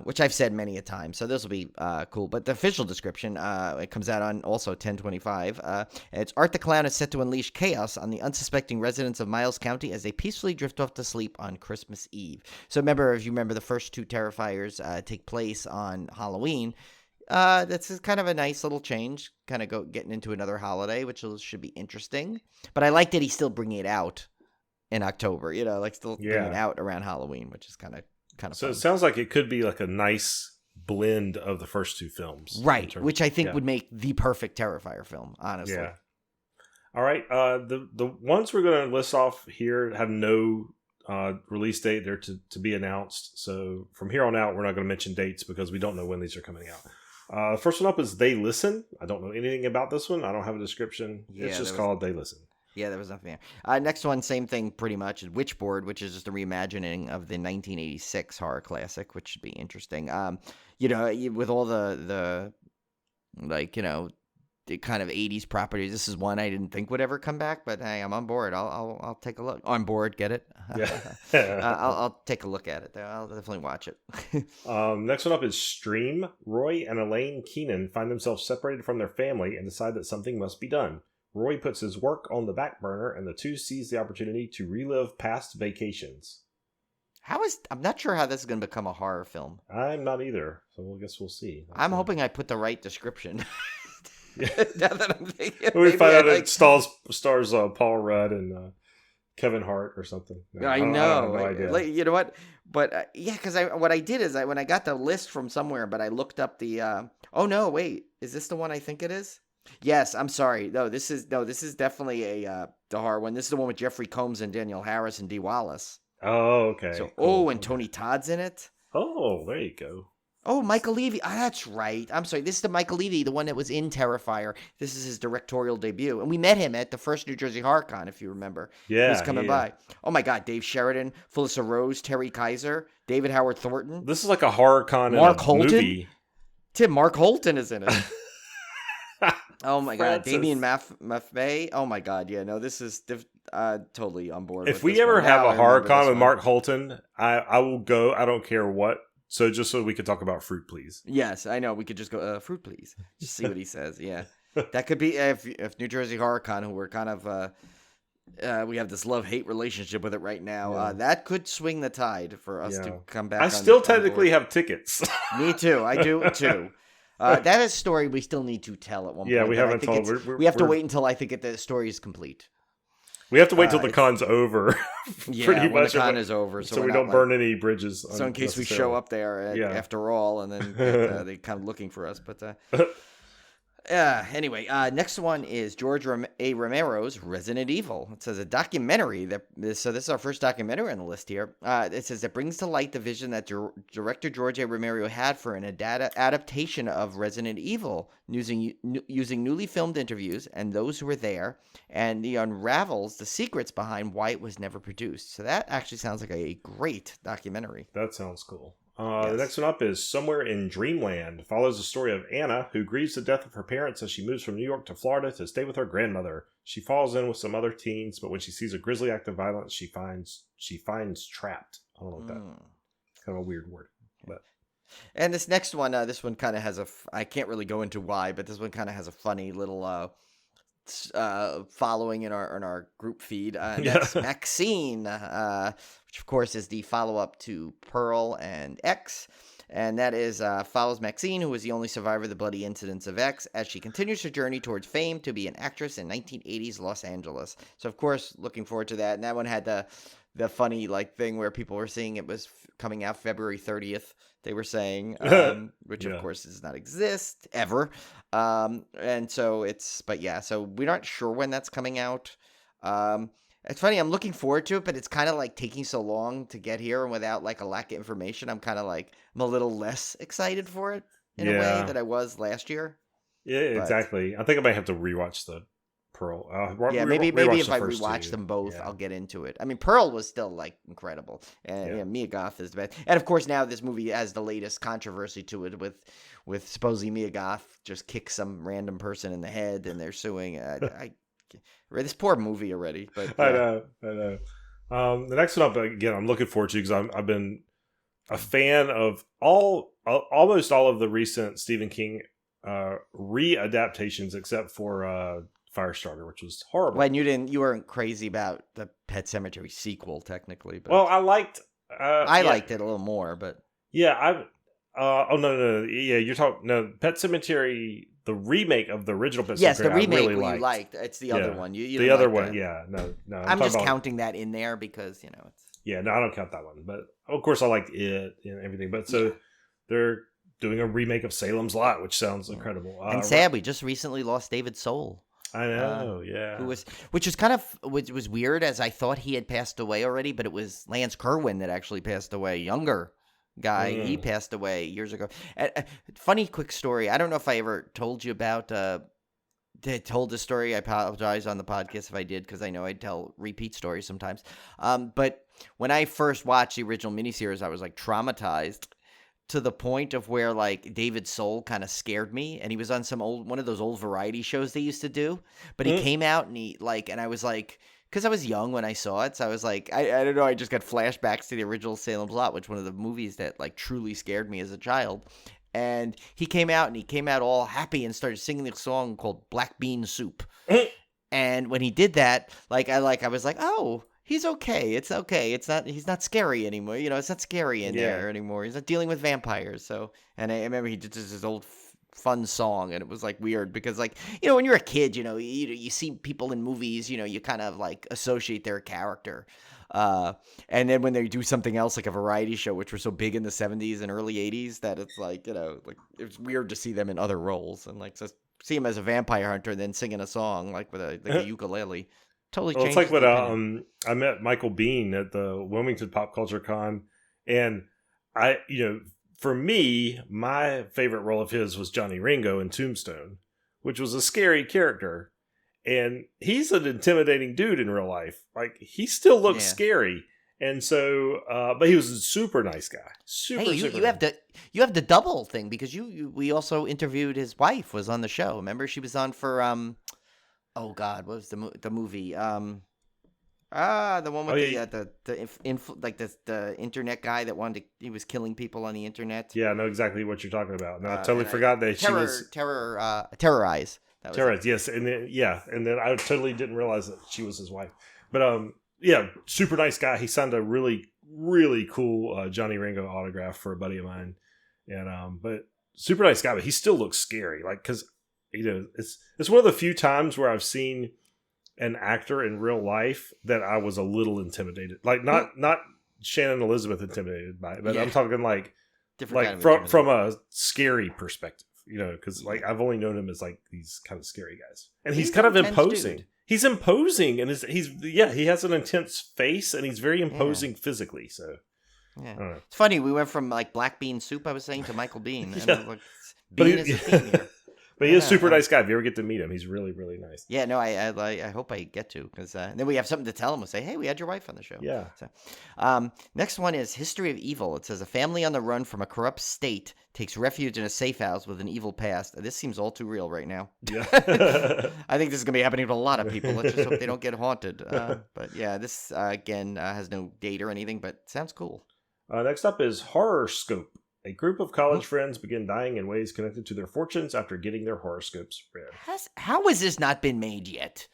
which I've said many a time. So this will be cool. But the official description, it comes out on also 10/25. It's Art the Clown is set to unleash chaos on the unsuspecting residents of Miles County as they peacefully drift off to sleep on Christmas Eve. So if you remember the first two Terrifiers take place on Halloween. This is kind of a nice little change, kind of getting into another holiday, which should be interesting. But I like that he's still bringing it out in October, still bringing it out around Halloween, which is kind of So fun. It sounds like it could be a nice blend of the first two films. Right, which I think would make the perfect Terrifier film, honestly. Yeah. All right, the ones we're going to list off here have no release date. They're to be announced. So from here on out, we're not going to mention dates because we don't know when these are coming out. First one up is They Listen. I don't know anything about this one. I don't have a description. It's just called They Listen. Yeah, there was nothing there. Next one, same thing pretty much, is Witchboard, which is just a reimagining of the 1986 horror classic, which should be interesting. With all the the kind of 80s properties. This is one I didn't think would ever come back, but hey, I'm on board. I'll take a look. On board, get it? Yeah. I'll take a look at it. I'll definitely watch it. Next one up is Stream. Roy and Elaine Keenan find themselves separated from their family and decide that something must be done. Roy puts his work on the back burner, and the two seize the opportunity to relive past vacations. I'm not sure how this is going to become a horror film. I'm not either, so I guess we'll see. I'm hoping I put the right description. Now that I'm thinking, we find out it stars Paul Rudd and Kevin Hart or something. No, I have know. no idea. You know what? But yeah, because what I did is when I got the list from somewhere, but I looked up the. Oh no! Wait, is this the one I think it is? Yes, I'm sorry. No, this is definitely the horror one. This is the one with Jeffrey Combs and Danielle Harris and Dee Wallace. Oh, okay. So, cool. and Tony Todd's in it. Oh, there you go. Oh, Michael Levy. That's right. I'm sorry. This is the Michael Levy, the one that was in Terrifier. This is his directorial debut. And we met him at the first New Jersey Horror Con, if you remember. Yeah. He was coming by. Oh, my God. Dave Sheridan, Felissa Rose, Terry Kaiser, David Howard Thornton. This is like a horror con Mark in a Holton? movie. Mark Holton is in it. Oh, my God. Francis. Damien Maffei. Oh, my God. Yeah, no, this is totally on board. If with we this ever one. have Now a I horror remember con this with one. Mark Holton, I will go. I don't care what. So just so we could talk about Fruit, please. Yes, I know. We could just go, fruit, please. Just see what he says. Yeah. That could be if New Jersey Horror Con, who we're kind of, we have this love-hate relationship with it right now. Yeah. That could swing the tide for us to come back. I still technically have tickets. Me too. I do too. That is a story we still need to tell at one point. Yeah, we but I haven't think told. we have to wait until I think the story is complete. We have to wait till the con's over. Yeah, pretty when much the con is over, so we don't burn any bridges. So in case we show up there after all, and then they kind of looking for us, but. Anyway, next one is George A. Romero's Resident Evil. It says a documentary so this is our first documentary on the list here. It says it brings to light the vision that director George A. Romero had for an adaptation of Resident Evil, using newly filmed interviews and those who were there, and he unravels the secrets behind why it was never produced. So that actually sounds like a great documentary. That sounds cool. Yes. The next one up is Somewhere in Dreamland. Follows the story of Anna, who grieves the death of her parents as she moves from New York to Florida to stay with her grandmother. She falls in with some other teens, but when she sees a grisly act of violence, she finds trapped. I don't know what that. It's kind of a weird word, but. And this next one, kind of has I can't really go into why, but this one kind of has a funny little following in our group feed. That's Maxine, which of course is the follow-up to Pearl and X. And that is follows Maxine, who was the only survivor of the bloody incidents of X, as she continues her journey towards fame to be an actress in 1980s Los Angeles. So of course, looking forward to that. And that one had the funny thing where people were saying it was coming out February 30th. They were saying, which of course does not exist ever. And so so we're not sure when that's coming out. It's funny, I'm looking forward to it, but it's kind of taking so long to get here, and without a lack of information, I'm kind of I'm a little less excited for it in a way that I was last year. Yeah, exactly. I think I might have to rewatch the Pearl. Maybe if I rewatch them both, I'll get into it. I mean, Pearl was still incredible, and Mia Goth is the best. And of course, now this movie has the latest controversy to it with supposedly Mia Goth just kicks some random person in the head, and they're suing. I read this poor movie already, but I know. The next one up again, I'm looking forward to because I've been a fan of almost all of the recent Stephen King re-adaptations, except for Firestarter, which was horrible. Well, and you weren't crazy about the Pet Sematary sequel, technically. But well, I liked. I liked it a little more, but yeah, no, yeah, you're talking Pet Sematary, the remake of the original Pet Sematary. Yes, the remake I really you liked. It's the other one. You the other like one, no. I'm just counting that in there because it's. Yeah, no, I don't count that one, but of course I liked it and everything. But they're doing a remake of Salem's Lot, which sounds incredible. And sad, we just recently lost David Soul. I know, yeah. Which was weird, as I thought he had passed away already, but it was Lance Kerwin that actually passed away. Younger guy, he passed away years ago. Funny quick story. I don't know if I ever told you about. Told this story. I apologize on the podcast if I did, because I know I tell repeat stories sometimes. But when I first watched the original miniseries, I was traumatized to the point of where like David Soul kind of scared me, and he was on one of those old variety shows they used to do. But he came out and and I was like, because I was young when I saw it, so I was like, I don't know, I just got flashbacks to the original Salem's Lot, which one of the movies that like truly scared me as a child. And he came out all happy and started singing a song called Black Bean Soup. And when he did that, I was like, oh, he's okay. It's okay. He's not scary anymore. It's not scary in there anymore. He's not dealing with vampires. So, and I remember he did this old fun song, and it was like weird because like, when you're a kid, you see people in movies, you kind of like associate their character. And then when they do something else like a variety show, which was so big in the 70s and early 80s, that it's like, like it's weird to see them in other roles and like just see him as a vampire hunter and then singing a song like with a ukulele. Totally changed. It's like what I met Michael Bean at the Wilmington Pop Culture Con, and for me, my favorite role of his was Johnny Ringo in Tombstone, which was a scary character. And he's an intimidating dude in real life. Like, he still looks scary. And so, but he was a super nice guy. You have the double thing because we also interviewed his wife was on the show. Remember, she was on for oh God, what was the movie? The one with the internet guy that he was killing people on the internet. Yeah, I know exactly what you're talking about. No, I totally forgot that she was Terrorize. Terrorize, yes, and then I totally didn't realize that she was his wife. But super nice guy. He signed a really, really cool Johnny Ringo autograph for a buddy of mine, and but super nice guy. But he still looks scary, like because it's one of the few times where I've seen an actor in real life that I was a little intimidated, like not Shannon Elizabeth intimidated by it, but I'm talking like different from a scary perspective. Because like I've only known him as like these kind of scary guys, and he's kind of imposing. Dude. He's imposing, and he has an intense face, and he's very imposing physically. So, it's funny. We went from like Black Bean Soup, I was saying, to Michael Bean. But he is a super nice guy. If you ever get to meet him, he's really, really nice. Yeah, no, I hope I get to because then we have something to tell him. We'll say, hey, we had your wife on the show. Yeah. So, next one is History of Evil. It says a family on the run from a corrupt state takes refuge in a safe house with an evil past. This seems all too real right now. Yeah. I think this is going to be happening to a lot of people. Let's just hope they don't get haunted. But yeah, this again has no date or anything, but sounds cool. Next up is Horoscope. A group of college friends begin dying in ways connected to their fortunes after getting their horoscopes read. How has this not been made yet?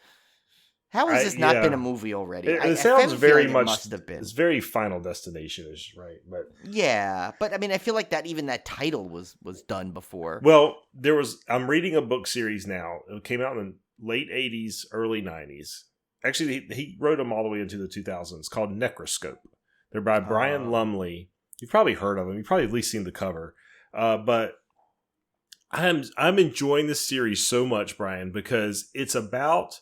How has this not been a movie already? It sounds very much. Must have been. It's very Final Destination-ish, right? But yeah, but I mean, I feel like that title was done before. Well, I'm reading a book series now. It came out in the late '80s, early '90s. Actually, he wrote them all the way into the 2000s. Called Necroscope. They're by Brian Lumley. You've probably heard of him. You've probably at least seen the cover. But I'm enjoying this series so much, Brian, because it's about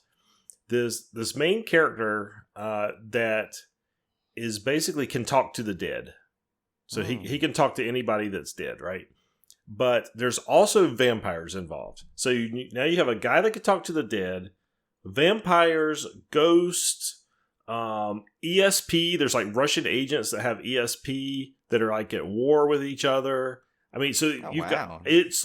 this main character that is basically can talk to the dead. So he can talk to anybody that's dead, right? But there's also vampires involved. So now you have a guy that can talk to the dead, vampires, ghosts, ESP. There's like Russian agents that have ESP that are like at war with each other. I mean, so it's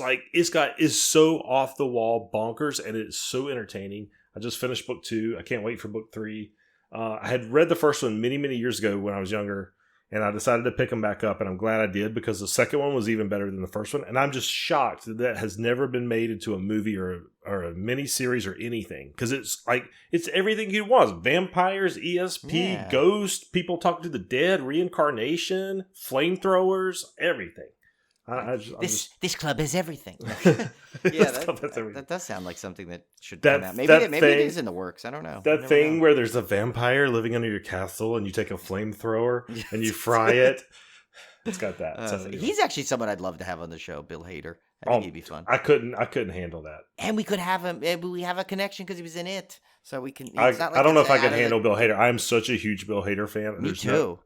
so off the wall bonkers, and it's so entertaining. I just finished book 2. I can't wait for book 3. I had read the first one many, many years ago when I was younger, and I decided to pick them back up, and I'm glad I did because the second one was even better than the first one. And I'm just shocked that has never been made into a movie or a mini series or anything, because it's everything you want: vampires, ESP, ghosts, people talking to the dead, reincarnation, flamethrowers, everything. This club has everything. That does sound like something that should come out. Maybe it is in the works. I don't know. That thing where there's a vampire living under your castle and you take a flamethrower and you fry it. It's got that. So anyway. He's actually someone I'd love to have on the show, Bill Hader. I think he'd be fun. I couldn't handle that. And we could have him. We have a connection because he was in it, so we can. I don't know if I could handle Bill Hader. I am such a huge Bill Hader fan. Me too.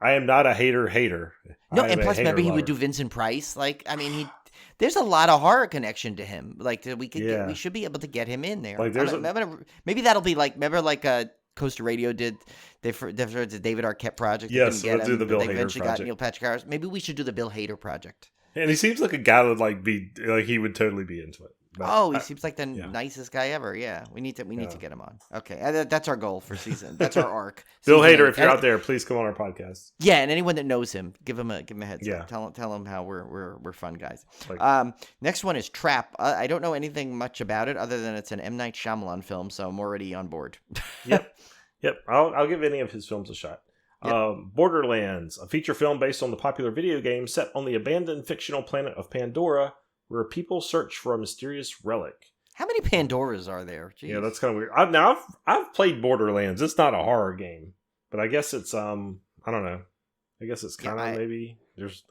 I am not a hater. No, and plus, remember he would do Vincent Price. Like, I mean, there's a lot of horror connection to him. Like, we should be able to get him in there. Like, maybe that'll be like, remember, like Coaster Radio did. They've heard the David Arquette project. They Yes, couldn't let's get do him, the but Bill they Hader eventually got project. Neil Patrick Harris. Maybe we should do the Bill Hader project. And he seems like a guy that be like he would totally be into it. But He seems like the nicest guy ever. Yeah, we need to get him on. Okay, that's our goal for season. That's our arc. Bill Season Hader, 8. if you're out there, please come on our podcast. Yeah, and anyone that knows him, give him a heads Yeah. up. Tell him how we're fun guys. Like- Next one is Trap. I don't know anything much about it other than it's an M. Night Shyamalan film, so I'm already on board. Yep. I'll give any of his films a shot. Yep. Borderlands, a feature film based on the popular video game set on the abandoned fictional planet of Pandora, where people search for a mysterious relic. How many Pandoras are there? Jeez. Yeah, that's kind of weird. I've played Borderlands. It's not a horror game, but I guess it's I don't know. I guess it's kind of maybe there's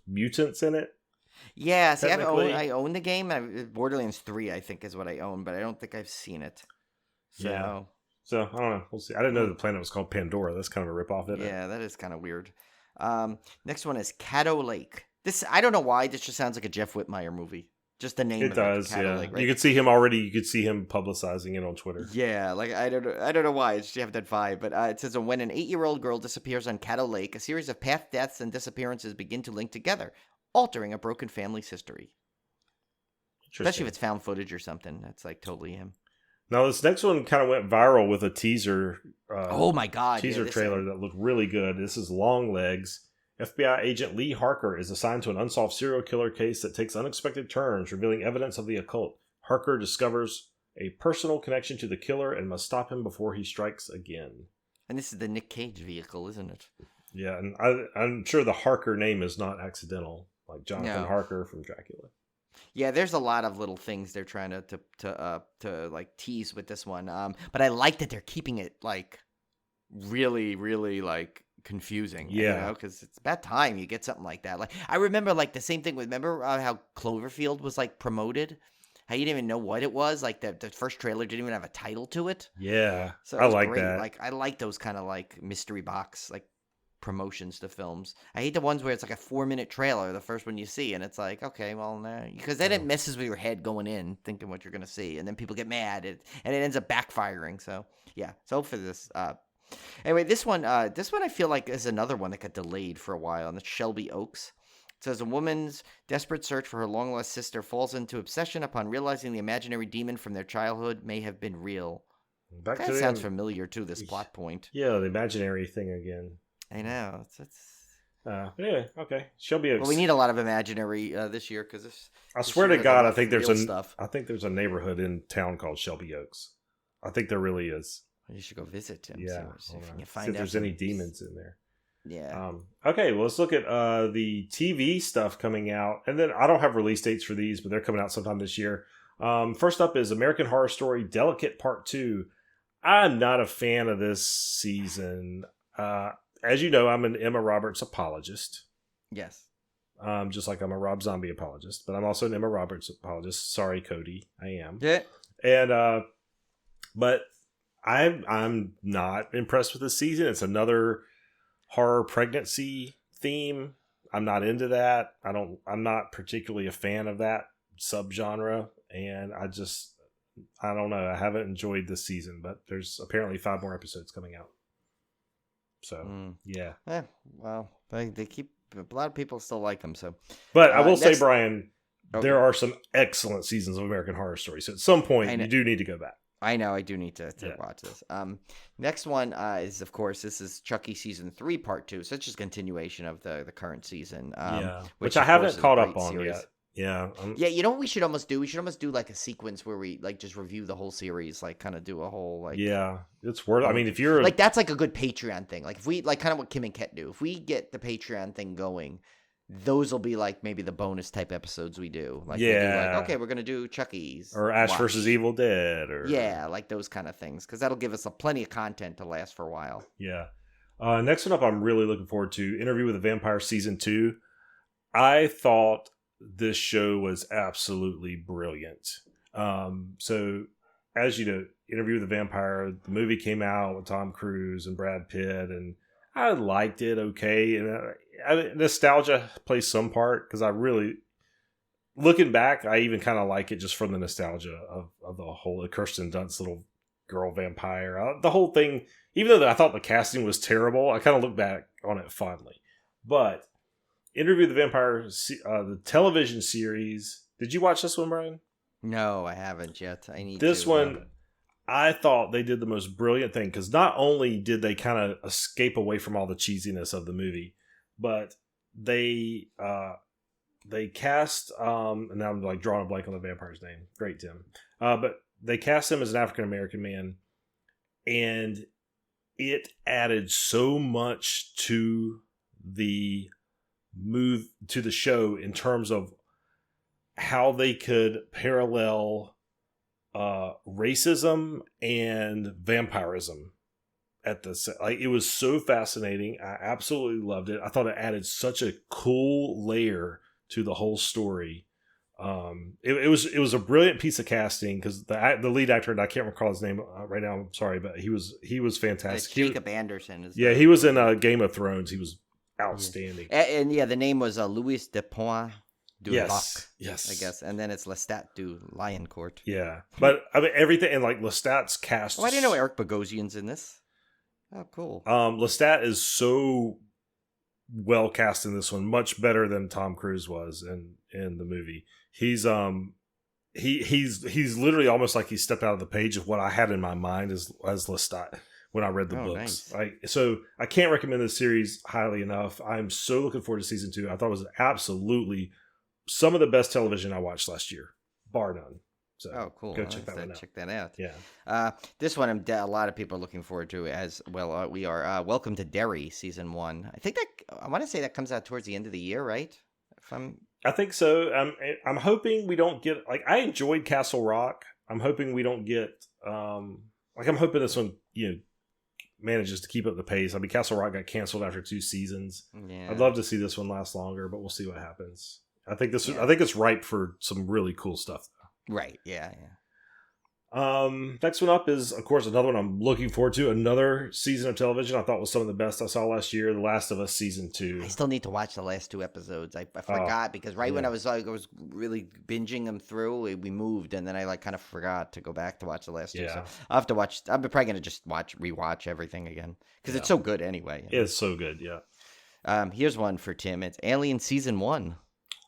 mutants in it. Yeah, see, Technically. I own the game. Borderlands 3, I think, is what I own, but I don't think I've seen it. So, Yeah. So I don't know. We'll see. I didn't know the planet was called Pandora. That's kind of a ripoff, isn't it? yeah, that is kind of weird. Next one is Caddo Lake. This I don't know why. This just sounds like a Jeff Whitmire movie. Just the name. It of does. Caddo Yeah. Lake, right? You could see him already. You could see him publicizing it on Twitter. Yeah, like I don't know why it's have that vibe, but it says when an 8-year-old girl disappears on Caddo Lake, a series of past deaths and disappearances begin to link together, altering a broken family's history. Especially if it's found footage or something. That's like totally him. Now this next one kind of went viral with a teaser. Oh my god! Teaser trailer that looked really good. This is Long Legs. FBI agent Lee Harker is assigned to an unsolved serial killer case that takes unexpected turns, revealing evidence of the occult. Harker discovers a personal connection to the killer and must stop him before he strikes again. And this is the Nick Cage vehicle, isn't it? Yeah, and I'm sure the Harker name is not accidental, like Jonathan Harker from Dracula. Yeah, there's a lot of little things they're trying to like tease with this one. But I like that they're keeping it like really, really like confusing. Yeah, because it's about time you get something like that. Like I remember like the same thing with how Cloverfield was like promoted. How you didn't even know what it was. Like the first trailer didn't even have a title to it. Yeah, so I like that. Like I like those kind of like mystery box like promotions to films. I hate the ones where it's like a 4-minute trailer, the first one you see, and it's like, okay, well, nah, because then it messes with your head going in, thinking what you're gonna see, and then people get mad, and it ends up backfiring. So yeah, so hope for this. Anyway, this one I feel like is another one that got delayed for a while, and it's Shelby Oaks. It says a woman's desperate search for her long-lost sister falls into obsession upon realizing the imaginary demon from their childhood may have been real. That sounds familiar to this plot point. Yeah, the imaginary thing again. I know. Yeah, okay. Shelby Oaks. Well, we need a lot of imaginary this year because this. I swear to God, I think there's stuff. I think there's a neighborhood in town called Shelby Oaks. I think there really is. You should go visit him. Yeah, see if you can find see if there's any demons in there. Yeah. Okay, well, let's look at the TV stuff coming out, and then I don't have release dates for these, but they're coming out sometime this year. First up is American Horror Story Delicate Part 2. I'm not a fan of this season. As you know, I'm an Emma Roberts apologist. Yes. Just like I'm a Rob Zombie apologist, but I'm also an Emma Roberts apologist. Sorry, Cody, I am. Yeah. And but I'm not impressed with this season. It's another horror pregnancy theme. I'm not into that. I'm not particularly a fan of that subgenre, and I don't know. I haven't enjoyed this season, but there's apparently 5 more episodes coming out. So yeah. Well, they keep a lot of people still like them. So, but I will say, Brian, there are some excellent seasons of American Horror Story. So at some point, you do need to go back. I know. I do need to watch this. Next one is, of course, this is Chucky season 3, part 2. So it's just a continuation of the current season. Which I haven't caught up on yet. Yeah. Yeah, you know what we should almost do? We should almost do like a sequence where we like just review the whole series, like kind of do a whole like. Yeah, it's worth. I mean, if you're like that's like a good Patreon thing. Like if we like kind of what Kim and Ket do. If we get the Patreon thing going, those will be like maybe the bonus type episodes we do. Like okay, we're gonna do Chucky's or Ash versus Evil Dead, or like those kind of things, because that'll give us plenty of content to last for a while. Yeah. Next one up, I'm really looking forward to Interview with the Vampire season 2. I thought this show was absolutely brilliant. So as you know, Interview with the Vampire, the movie came out with Tom Cruise and Brad Pitt, and I liked it okay. And nostalgia plays some part, because I really, looking back, I even kind of like it just from the nostalgia of the whole Kirsten Dunst's little girl vampire. The whole thing, even though I thought the casting was terrible, I kind of look back on it fondly. But Interview with the Vampire, the television series. Did you watch this one, Brian? No, I haven't yet. I need this to, one. I thought they did the most brilliant thing because not only did they kind of escape away from all the cheesiness of the movie, but they cast and now I'm like drawing a blank on the vampire's name. Great, Tim. But they cast him as an African American man, and it added so much to the show in terms of how they could parallel racism and vampirism at the it was so fascinating. I absolutely loved it. I thought it added such a cool layer to the whole story. It was a brilliant piece of casting because the lead actor, and I can't recall his name right now. I'm sorry, but he was fantastic. Jacob Anderson. He was in Game of Thrones. He was outstanding. And the name was Louis Dupont du Lac. Yes, I guess, and then it's Lestat du Lioncourt. Yeah, but I mean everything, and like Lestat's cast. Oh, I didn't know Eric Bogosian's in this. Oh, cool. Lestat is so well cast in this one, much better than Tom Cruise was in the movie. He's he's literally almost like he stepped out of the page of what I had in my mind as Lestat when I read the books. Nice. So I can't recommend this series highly enough. I'm so looking forward to season 2. I thought it was absolutely some of the best television I watched last year, bar none. So cool. Go check that one out. Check that out. Yeah. This one a lot of people are looking forward to as well. We are. Welcome to Derry, season 1. I want to say that comes out towards the end of the year, right? I think so. I'm hoping we don't get I enjoyed Castle Rock. I'm hoping we don't get I'm hoping this one manages to keep up the pace. I mean, Castle Rock got canceled after 2 seasons. Yeah. I'd love to see this one last longer, but we'll see what happens. I think it's ripe for some really cool stuff though. Right. Yeah. Next one up is, of course, another one I'm looking forward to. Another season of television I thought was some of the best I saw last year. The Last of Us season 2. I still need to watch the last 2 episodes. I forgot because when I was really binging them through, we moved, and then I kind of forgot to go back to watch the last 2. So I'll have to watch. I'm probably gonna just rewatch everything again because it's so good anyway. It's so good. Yeah. Here's one for Tim. It's Alien season 1.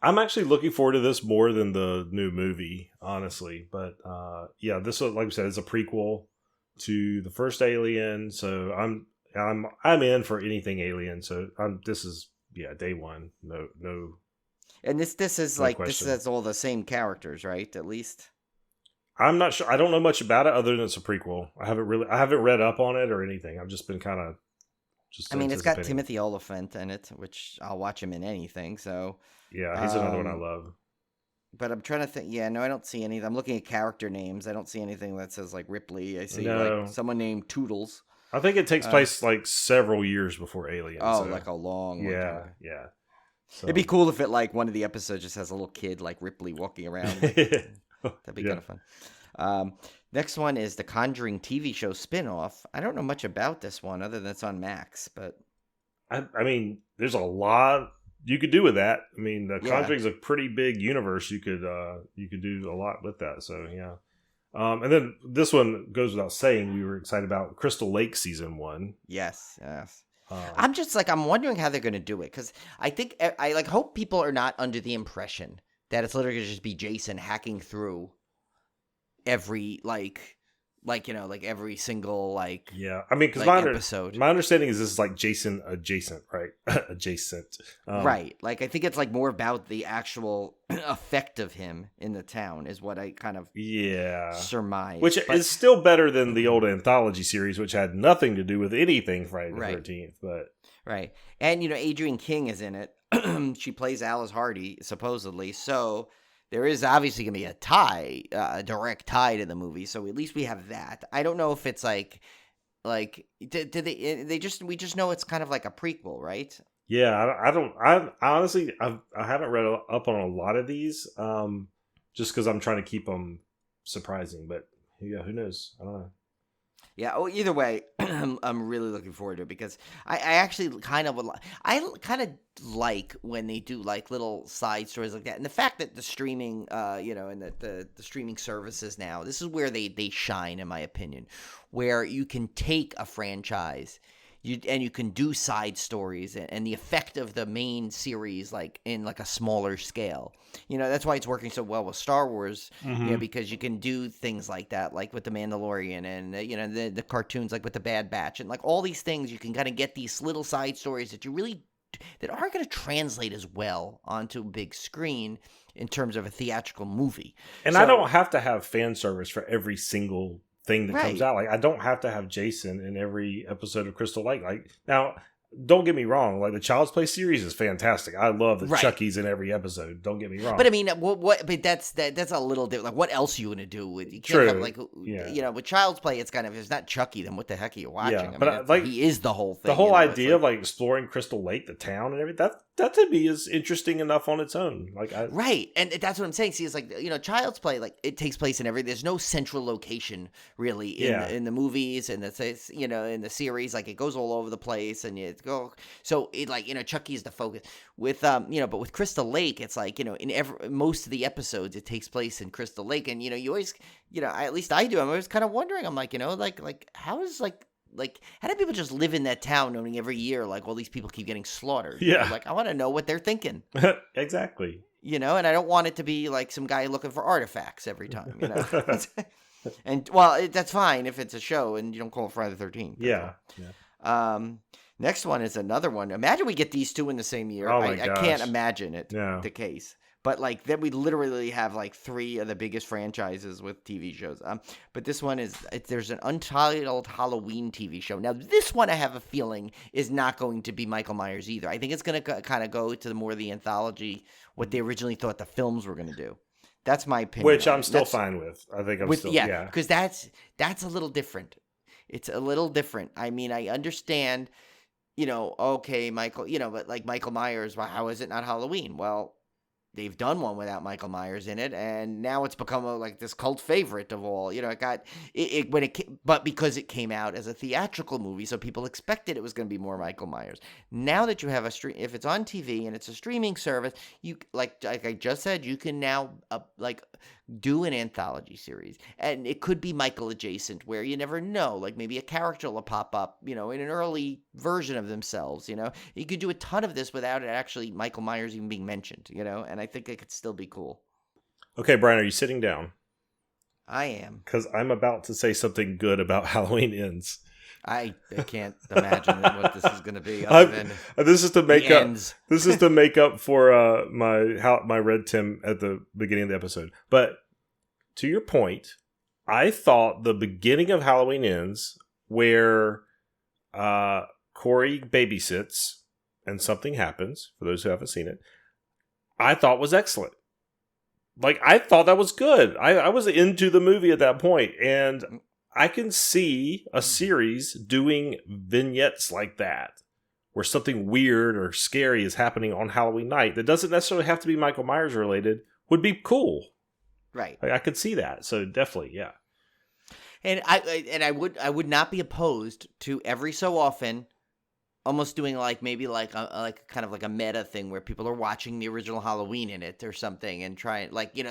I'm actually looking forward to this more than the new movie, honestly. But this one, like I said, is a prequel to the first Alien, so I'm in for anything Alien. So this is day one. No. And this is no like question. this has all the same characters, right? At least. I'm not sure. I don't know much about it other than it's a prequel. I haven't read up on it or anything. I've just been kind of it's got Timothy Olyphant in it, which I'll watch him in anything. So. Yeah, he's another one I love. But I'm trying to think. Yeah, no, I don't see any. I'm looking at character names. I don't see anything that says like Ripley. I see someone named Toodles. I think it takes place like several years before Alien. Oh, like a long yeah. So. It'd be cool if one of the episodes just has a little kid like Ripley walking around. That'd be kind of fun. Next one is the Conjuring TV show spinoff. I don't know much about this one other than it's on Max, but I mean, there's a lot you could do with that. I mean, the Conjuring's a pretty big universe. You could do a lot with that. So yeah. And then this one goes without saying. We were excited about Crystal Lake season 1. Yes. I'm just I'm wondering how they're going to do it because I think I hope people are not under the impression that it's literally going to just be Jason hacking through every every single I mean, because episode. My understanding is this is like Jason adjacent, right? Adjacent, right? I think it's more about the actual effect of him in the town is what I kind of surmise, which is still better than the old anthology series, which had nothing to do with anything Friday the 13th. But right, and Adrienne King is in it. She plays Alice Hardy supposedly, so. There is obviously going to be a direct tie to the movie, so at least we have that. I don't know if it's did they we just know it's kind of like a prequel, right? Yeah, I honestly I haven't read up on a lot of these, just because I'm trying to keep them surprising. But yeah, who knows? I don't know. Yeah. Oh, either way, I'm really looking forward to it because I actually kind of would. I kind of like when they do like little side stories like that, and the fact that the streaming, and the streaming services now, this is where they shine, in my opinion, where you can take a franchise. You can do side stories and the effect of the main series like in like a smaller scale. That's why it's working so well with Star Wars. Because you can do things like that, like with the Mandalorian and the cartoons, like with the Bad Batch and like all these things. You can kind of get these little side stories that aren't going to translate as well onto a big screen in terms of a theatrical movie. And I don't have to have fan service for every single thing that comes out. Like, I don't have to have Jason in every episode of Crystal Lake. Like, now, don't get me wrong. Like, the Child's Play series is fantastic. I love that Chucky's in every episode. Don't get me wrong. But I mean, But that's a little different. Like, what else are you gonna do with? You can't have, like, with Child's Play, it's kind of, if it's not Chucky, then what the heck are you watching? Yeah, but like, he is the whole thing. The whole idea of like exploring Crystal Lake, the town, and everything. That to me is interesting enough on its own. Like, and that's what I'm saying. See, it's like Child's Play, like it takes place in there's no central location really in the movies and in the series. Like, it goes all over the place, and so it like Chucky is the focus. With but with Crystal Lake, it's like in most of the episodes it takes place in Crystal Lake, and you always at least I do. I'm always kind of wondering. I'm like like how is how do people just live in that town knowing every year, like, all these people keep getting slaughtered? Yeah. Like, I want to know what they're thinking. Exactly. And I don't want it to be like some guy looking for artifacts every time, And, well, that's fine if it's a show and you don't call it Friday the 13th. Yeah. Next one is another one. Imagine we get these two in the same year. Oh my I gosh. can't imagine it the case. But like then we literally have like three of the biggest franchises with TV shows. But this one there's an untitled Halloween TV show. Now this one I have a feeling is not going to be Michael Myers either. I think it's going to kind of go to the anthology, what they originally thought the films were going to do. That's my opinion. Which I'm still fine with. I think I'm still because that's a little different. It's a little different. I mean, I understand. Okay, Michael. But like Michael Myers, how is it not Halloween? Well, they've done one without Michael Myers in it, and now it's become like this cult favorite of all. But because it came out as a theatrical movie, so people expected it was going to be more Michael Myers. Now that you have if it's on TV and it's a streaming service, you like I just said, you can now do an anthology series, and it could be Michael adjacent, where you never know. Like maybe a character will pop up, in an early version of themselves. You could do a ton of this without it actually Michael Myers even being mentioned. And I think it could still be cool. Okay, Brian, are you sitting down? I am, because I'm about to say something good about Halloween Ends. I can't imagine what this is going to be. This is to make up. This is to make up for my red Tim at the beginning of the episode. But to your point, I thought the beginning of Halloween Ends, where Corey babysits and something happens. For those who haven't seen it, I thought was excellent. Like, I thought that was good. I was into the movie at that point, and I can see a series doing vignettes like that, where something weird or scary is happening on Halloween night that doesn't necessarily have to be Michael Myers related, would be cool. Right. Like, I could see that. So definitely, yeah. And I would not be opposed to every so often almost doing maybe a kind of like a meta thing where people are watching the original Halloween in it or something and trying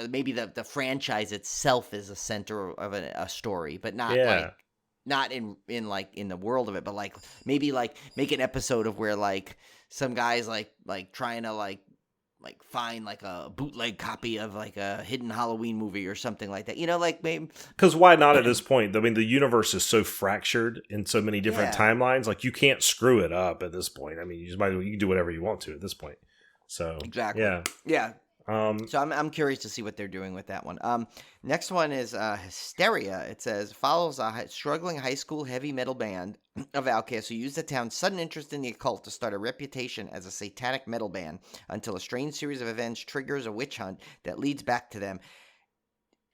maybe the franchise itself is a center of a story, but not not in the world of it, but maybe make an episode of where some guys trying to find a bootleg copy of a hidden Halloween movie or something like that. Maybe because why not at this point? I mean, the universe is so fractured in so many different timelines. Like, you can't screw it up at this point. I mean, you can do whatever you want to at this point. So exactly, yeah. So I'm curious to see what they're doing with that one. Next one is Hysteria. It says follows a struggling high school heavy metal band of outcasts who use the town's sudden interest in the occult to start a reputation as a satanic metal band until a strange series of events triggers a witch hunt that leads back to them.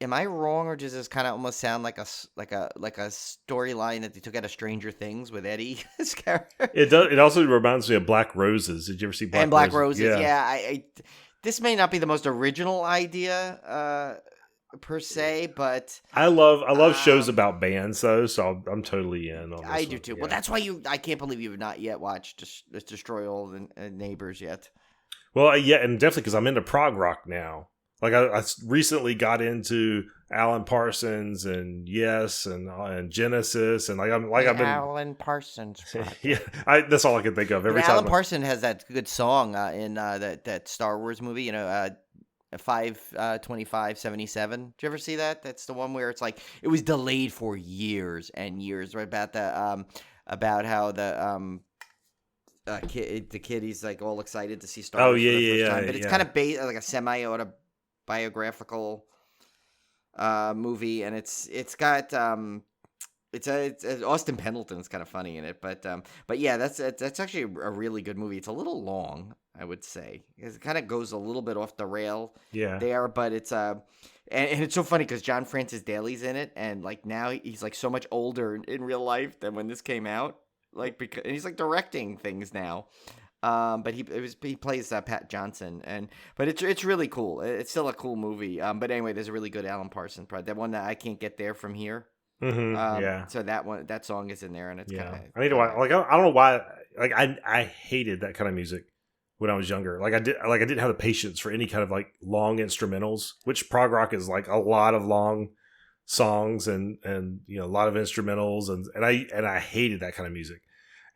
Am I wrong, or does this kind of almost sound like a storyline that they took out of Stranger Things with Eddie? His character. It does. It also reminds me of Black Roses. Did you ever see Black Roses? Yeah. This may not be the most original idea per se, but I love shows about bands though, so I'm totally in on this. I do one. too. Yeah. Well, that's why I can't believe you've not yet watched Destroy All the Neighbors yet. Well, yeah, and definitely because I'm into prog rock now. Like I recently got into Alan Parsons and Yes and Genesis and I've been Alan Parsons. yeah, that's all I can think of every time. Alan Parsons has that good song in that Star Wars movie. 5/25/77. Did you ever see that? That's the one where it's like it was delayed for years and years. Right about how the kid he's like all excited to see Star Wars for the first time, but it's kind of like a semi-autobiographical movie, and it's got it's Austin Pendleton's kind of funny in it, but yeah, that's actually a really good movie. It's a little long, I would say. It kind of goes a little bit off the rail there, but it's and it's so funny because John Francis Daly's in it, and like now he's like so much older in real life than when this came out. Like because and he's like directing things now, but he plays Pat Johnson, but it's really cool. It's still a cool movie. But anyway, there's a really good Alan Parsons part. That one that I Can't Get There From Here. Mm-hmm, So that song is in there, and it's kind of. I need to watch. Like I don't know why. Like I hated that kind of music when I was younger. Like I didn't have the patience for any kind of like long instrumentals, which prog rock is like a lot of long songs and a lot of instrumentals and I hated that kind of music.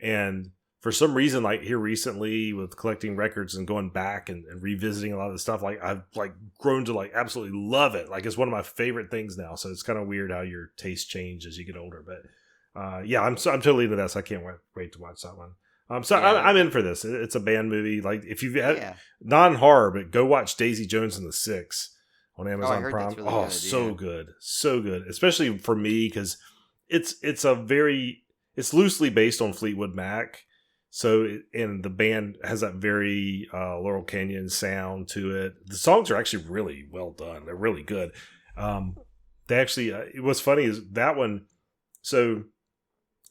And for some reason, like here recently with collecting records and going back and revisiting a lot of the stuff, like I've like grown to like absolutely love it. Like it's one of my favorite things now. So it's kind of weird how your tastes change as you get older. But yeah, I'm totally into that. So I can't wait to watch that one. I'm in for this. It's a band movie. Like if you've had non-horror, but go watch Daisy Jones and the Six on Amazon Prime. Really good, so good. So good. Especially for me because it's loosely based on Fleetwood Mac. So, and the band has that very Laurel Canyon sound to it. The songs are actually really well done. They're really good. They actually, what's funny is that one. So,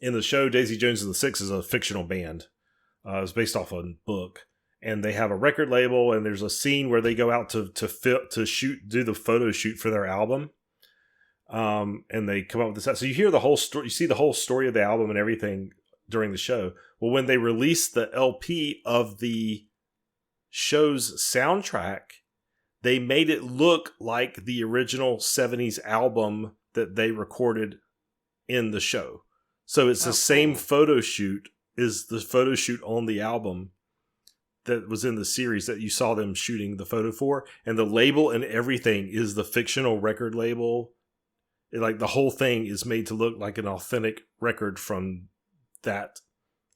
in the show, Daisy Jones and the Six is a fictional band. It's based off a book, and they have a record label. And there's a scene where they go out to do the photo shoot for their album. And they come up with this. So you hear the whole story. You see the whole story of the album and everything during the show. Well, when they released the LP of the show's soundtrack, they made it look like the original 70s album that they recorded in the show. So it's the same photo shoot is the photo shoot on the album that was in the series that you saw them shooting the photo for. And the label and everything is the fictional record label. Like the whole thing is made to look like an authentic record from that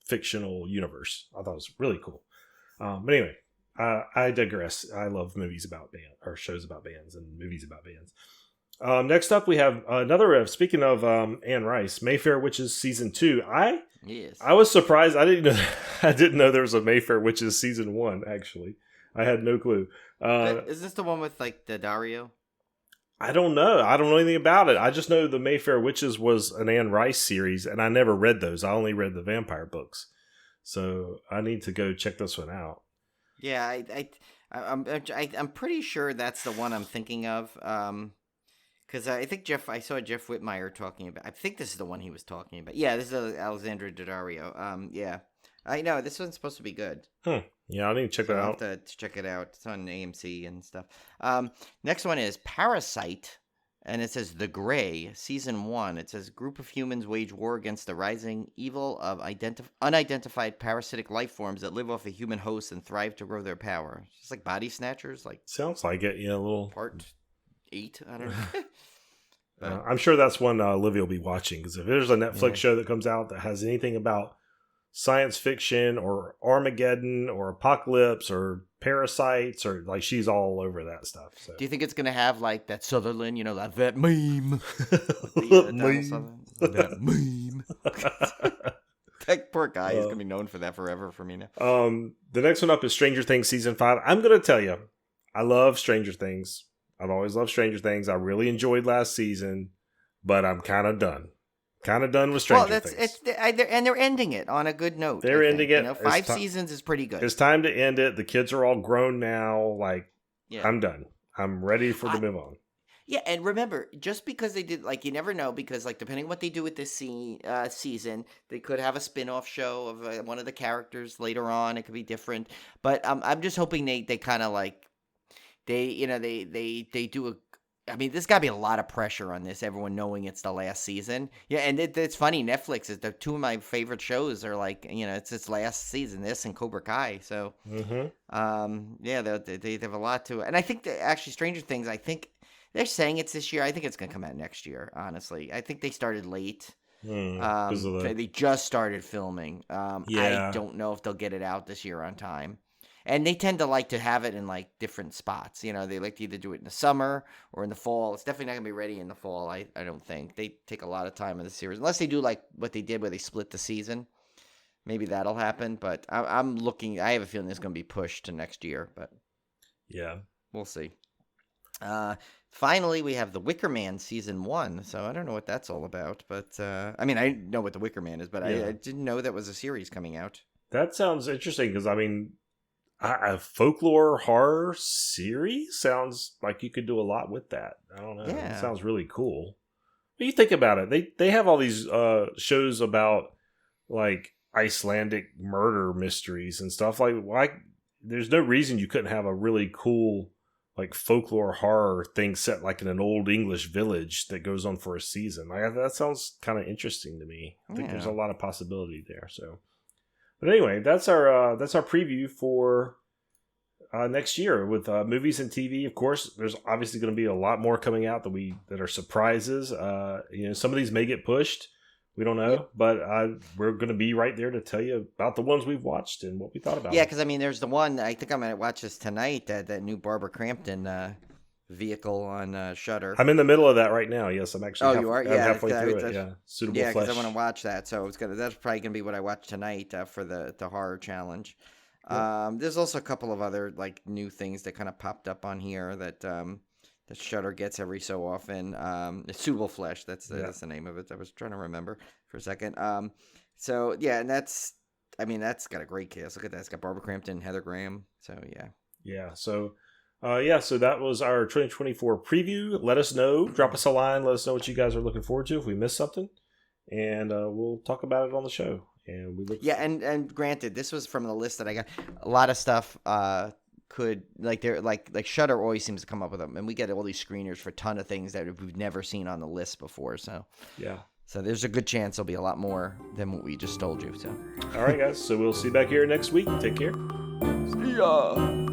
fictional universe. I thought it was really cool. But anyway, I digress. I love movies about shows about bands and movies about bands. Next up, we have another. Speaking of Anne Rice, Mayfair Witches season 2. I was surprised. I didn't know there was a Mayfair Witches season 1. Actually, I had no clue. Is this the one with like the Dario? I don't know. I don't know anything about it. I just know the Mayfair Witches was an Anne Rice series, and I never read those. I only read the vampire books. So I need to go check this one out. Yeah, I'm pretty sure that's the one I'm thinking of. Because I think I saw Jeff Whitmire talking about. I think this is the one he was talking about. Yeah, this is Alexandra Daddario. Yeah, I know this one's supposed to be good. Yeah, I need to check that out. I'll have to check it out. It's on AMC and stuff. Next one is Parasite, and it says The Grey, Season 1. It says group of humans wage war against the rising evil of unidentified parasitic life forms that live off a human host and thrive to grow their power. It's like Body Snatchers, like sounds like it. Yeah, a little part 8. I don't know. I'm sure that's one Olivia will be watching because if there's a Netflix show that comes out that has anything about science fiction or Armageddon or apocalypse or parasites or like she's all over that stuff. So. Do you think it's gonna have like that Sutherland, like that meme? That meme. That poor guy is gonna be known for that forever for me now. The next one up is Stranger Things season 5. I'm gonna tell you, I love Stranger Things. I've always loved Stranger Things. I really enjoyed last season, but I'm kind of done. With Stranger Things. And they're ending it on a good note. They're ending it. 5 seasons is pretty good. It's time to end it. The kids are all grown now. Like, I'm done. I'm ready to move on. Yeah, and remember, just because they did, like, you never know, because, like, depending on what they do with this season, they could have a spin-off show of one of the characters later on. It could be different, but I'm just hoping they kind of like they do a. I mean, there's got to be a lot of pressure on this. Everyone knowing it's the last season. Yeah, and it's funny. Netflix is the two of my favorite shows are like it's its last season. This and Cobra Kai. So, yeah, they have a lot to it. And I think that actually Stranger Things. I think they're saying it's this year. I think it's gonna come out next year. Honestly, I think they started late. They just started filming. Yeah. I don't know if they'll get it out this year on time. And they tend to like to have it in like different spots. They like to either do it in the summer or in the fall. It's definitely not gonna be ready in the fall. I don't think they take a lot of time in the series unless they do like what they did where they split the season. Maybe that'll happen. But I'm looking. I have a feeling it's gonna be pushed to next year. But yeah, we'll see. Finally, we have The Wicker Man season 1. So I don't know what that's all about. But I mean, I know what The Wicker Man is, but I didn't know that was a series coming out. That sounds interesting because I mean. A folklore horror series sounds like you could do a lot with that. I don't know. Yeah. It sounds really cool. When you think about it, they have all these shows about like Icelandic murder mysteries and stuff. Like, why? There's no reason you couldn't have a really cool like folklore horror thing set like in an old English village that goes on for a season. Like that sounds kind of interesting to me. I think there's a lot of possibility there. So. But anyway, that's our preview for next year with movies and TV. Of course, there's obviously going to be a lot more coming out that are surprises. Some of these may get pushed. We don't know, but we're going to be right there to tell you about the ones we've watched and what we thought about. Yeah, because I mean, there's the one I think I'm going to watch this tonight. That new Barbara Crampton vehicle on Shudder. I'm in the middle of that right now. Yes, I'm actually. You are? I'm halfway through it. Yeah, Suitable Flesh. Yeah, because I want to watch that. So that's probably gonna be what I watch tonight for the horror challenge. Yeah. There's also a couple of other like new things that kind of popped up on here that Shudder gets every so often. Suitable Flesh. That's the name of it. I was trying to remember for a second. So yeah, and that's got a great cast. Look at that. It's got Barbara Crampton, Heather Graham. So yeah. Yeah. So. So that was our 2024 preview. Let us know. Drop us a line. Let us know what you guys are looking forward to if we missed something. And we'll talk about it on the show. And we look. Yeah, and granted, this was from the list that I got. A lot of stuff could they're like Shudder always seems to come up with them, and we get all these screeners for a ton of things that we've never seen on the list before. So yeah. So there's a good chance there'll be a lot more than what we just told you. So all right, guys. So we'll see you back here next week. Take care. See ya.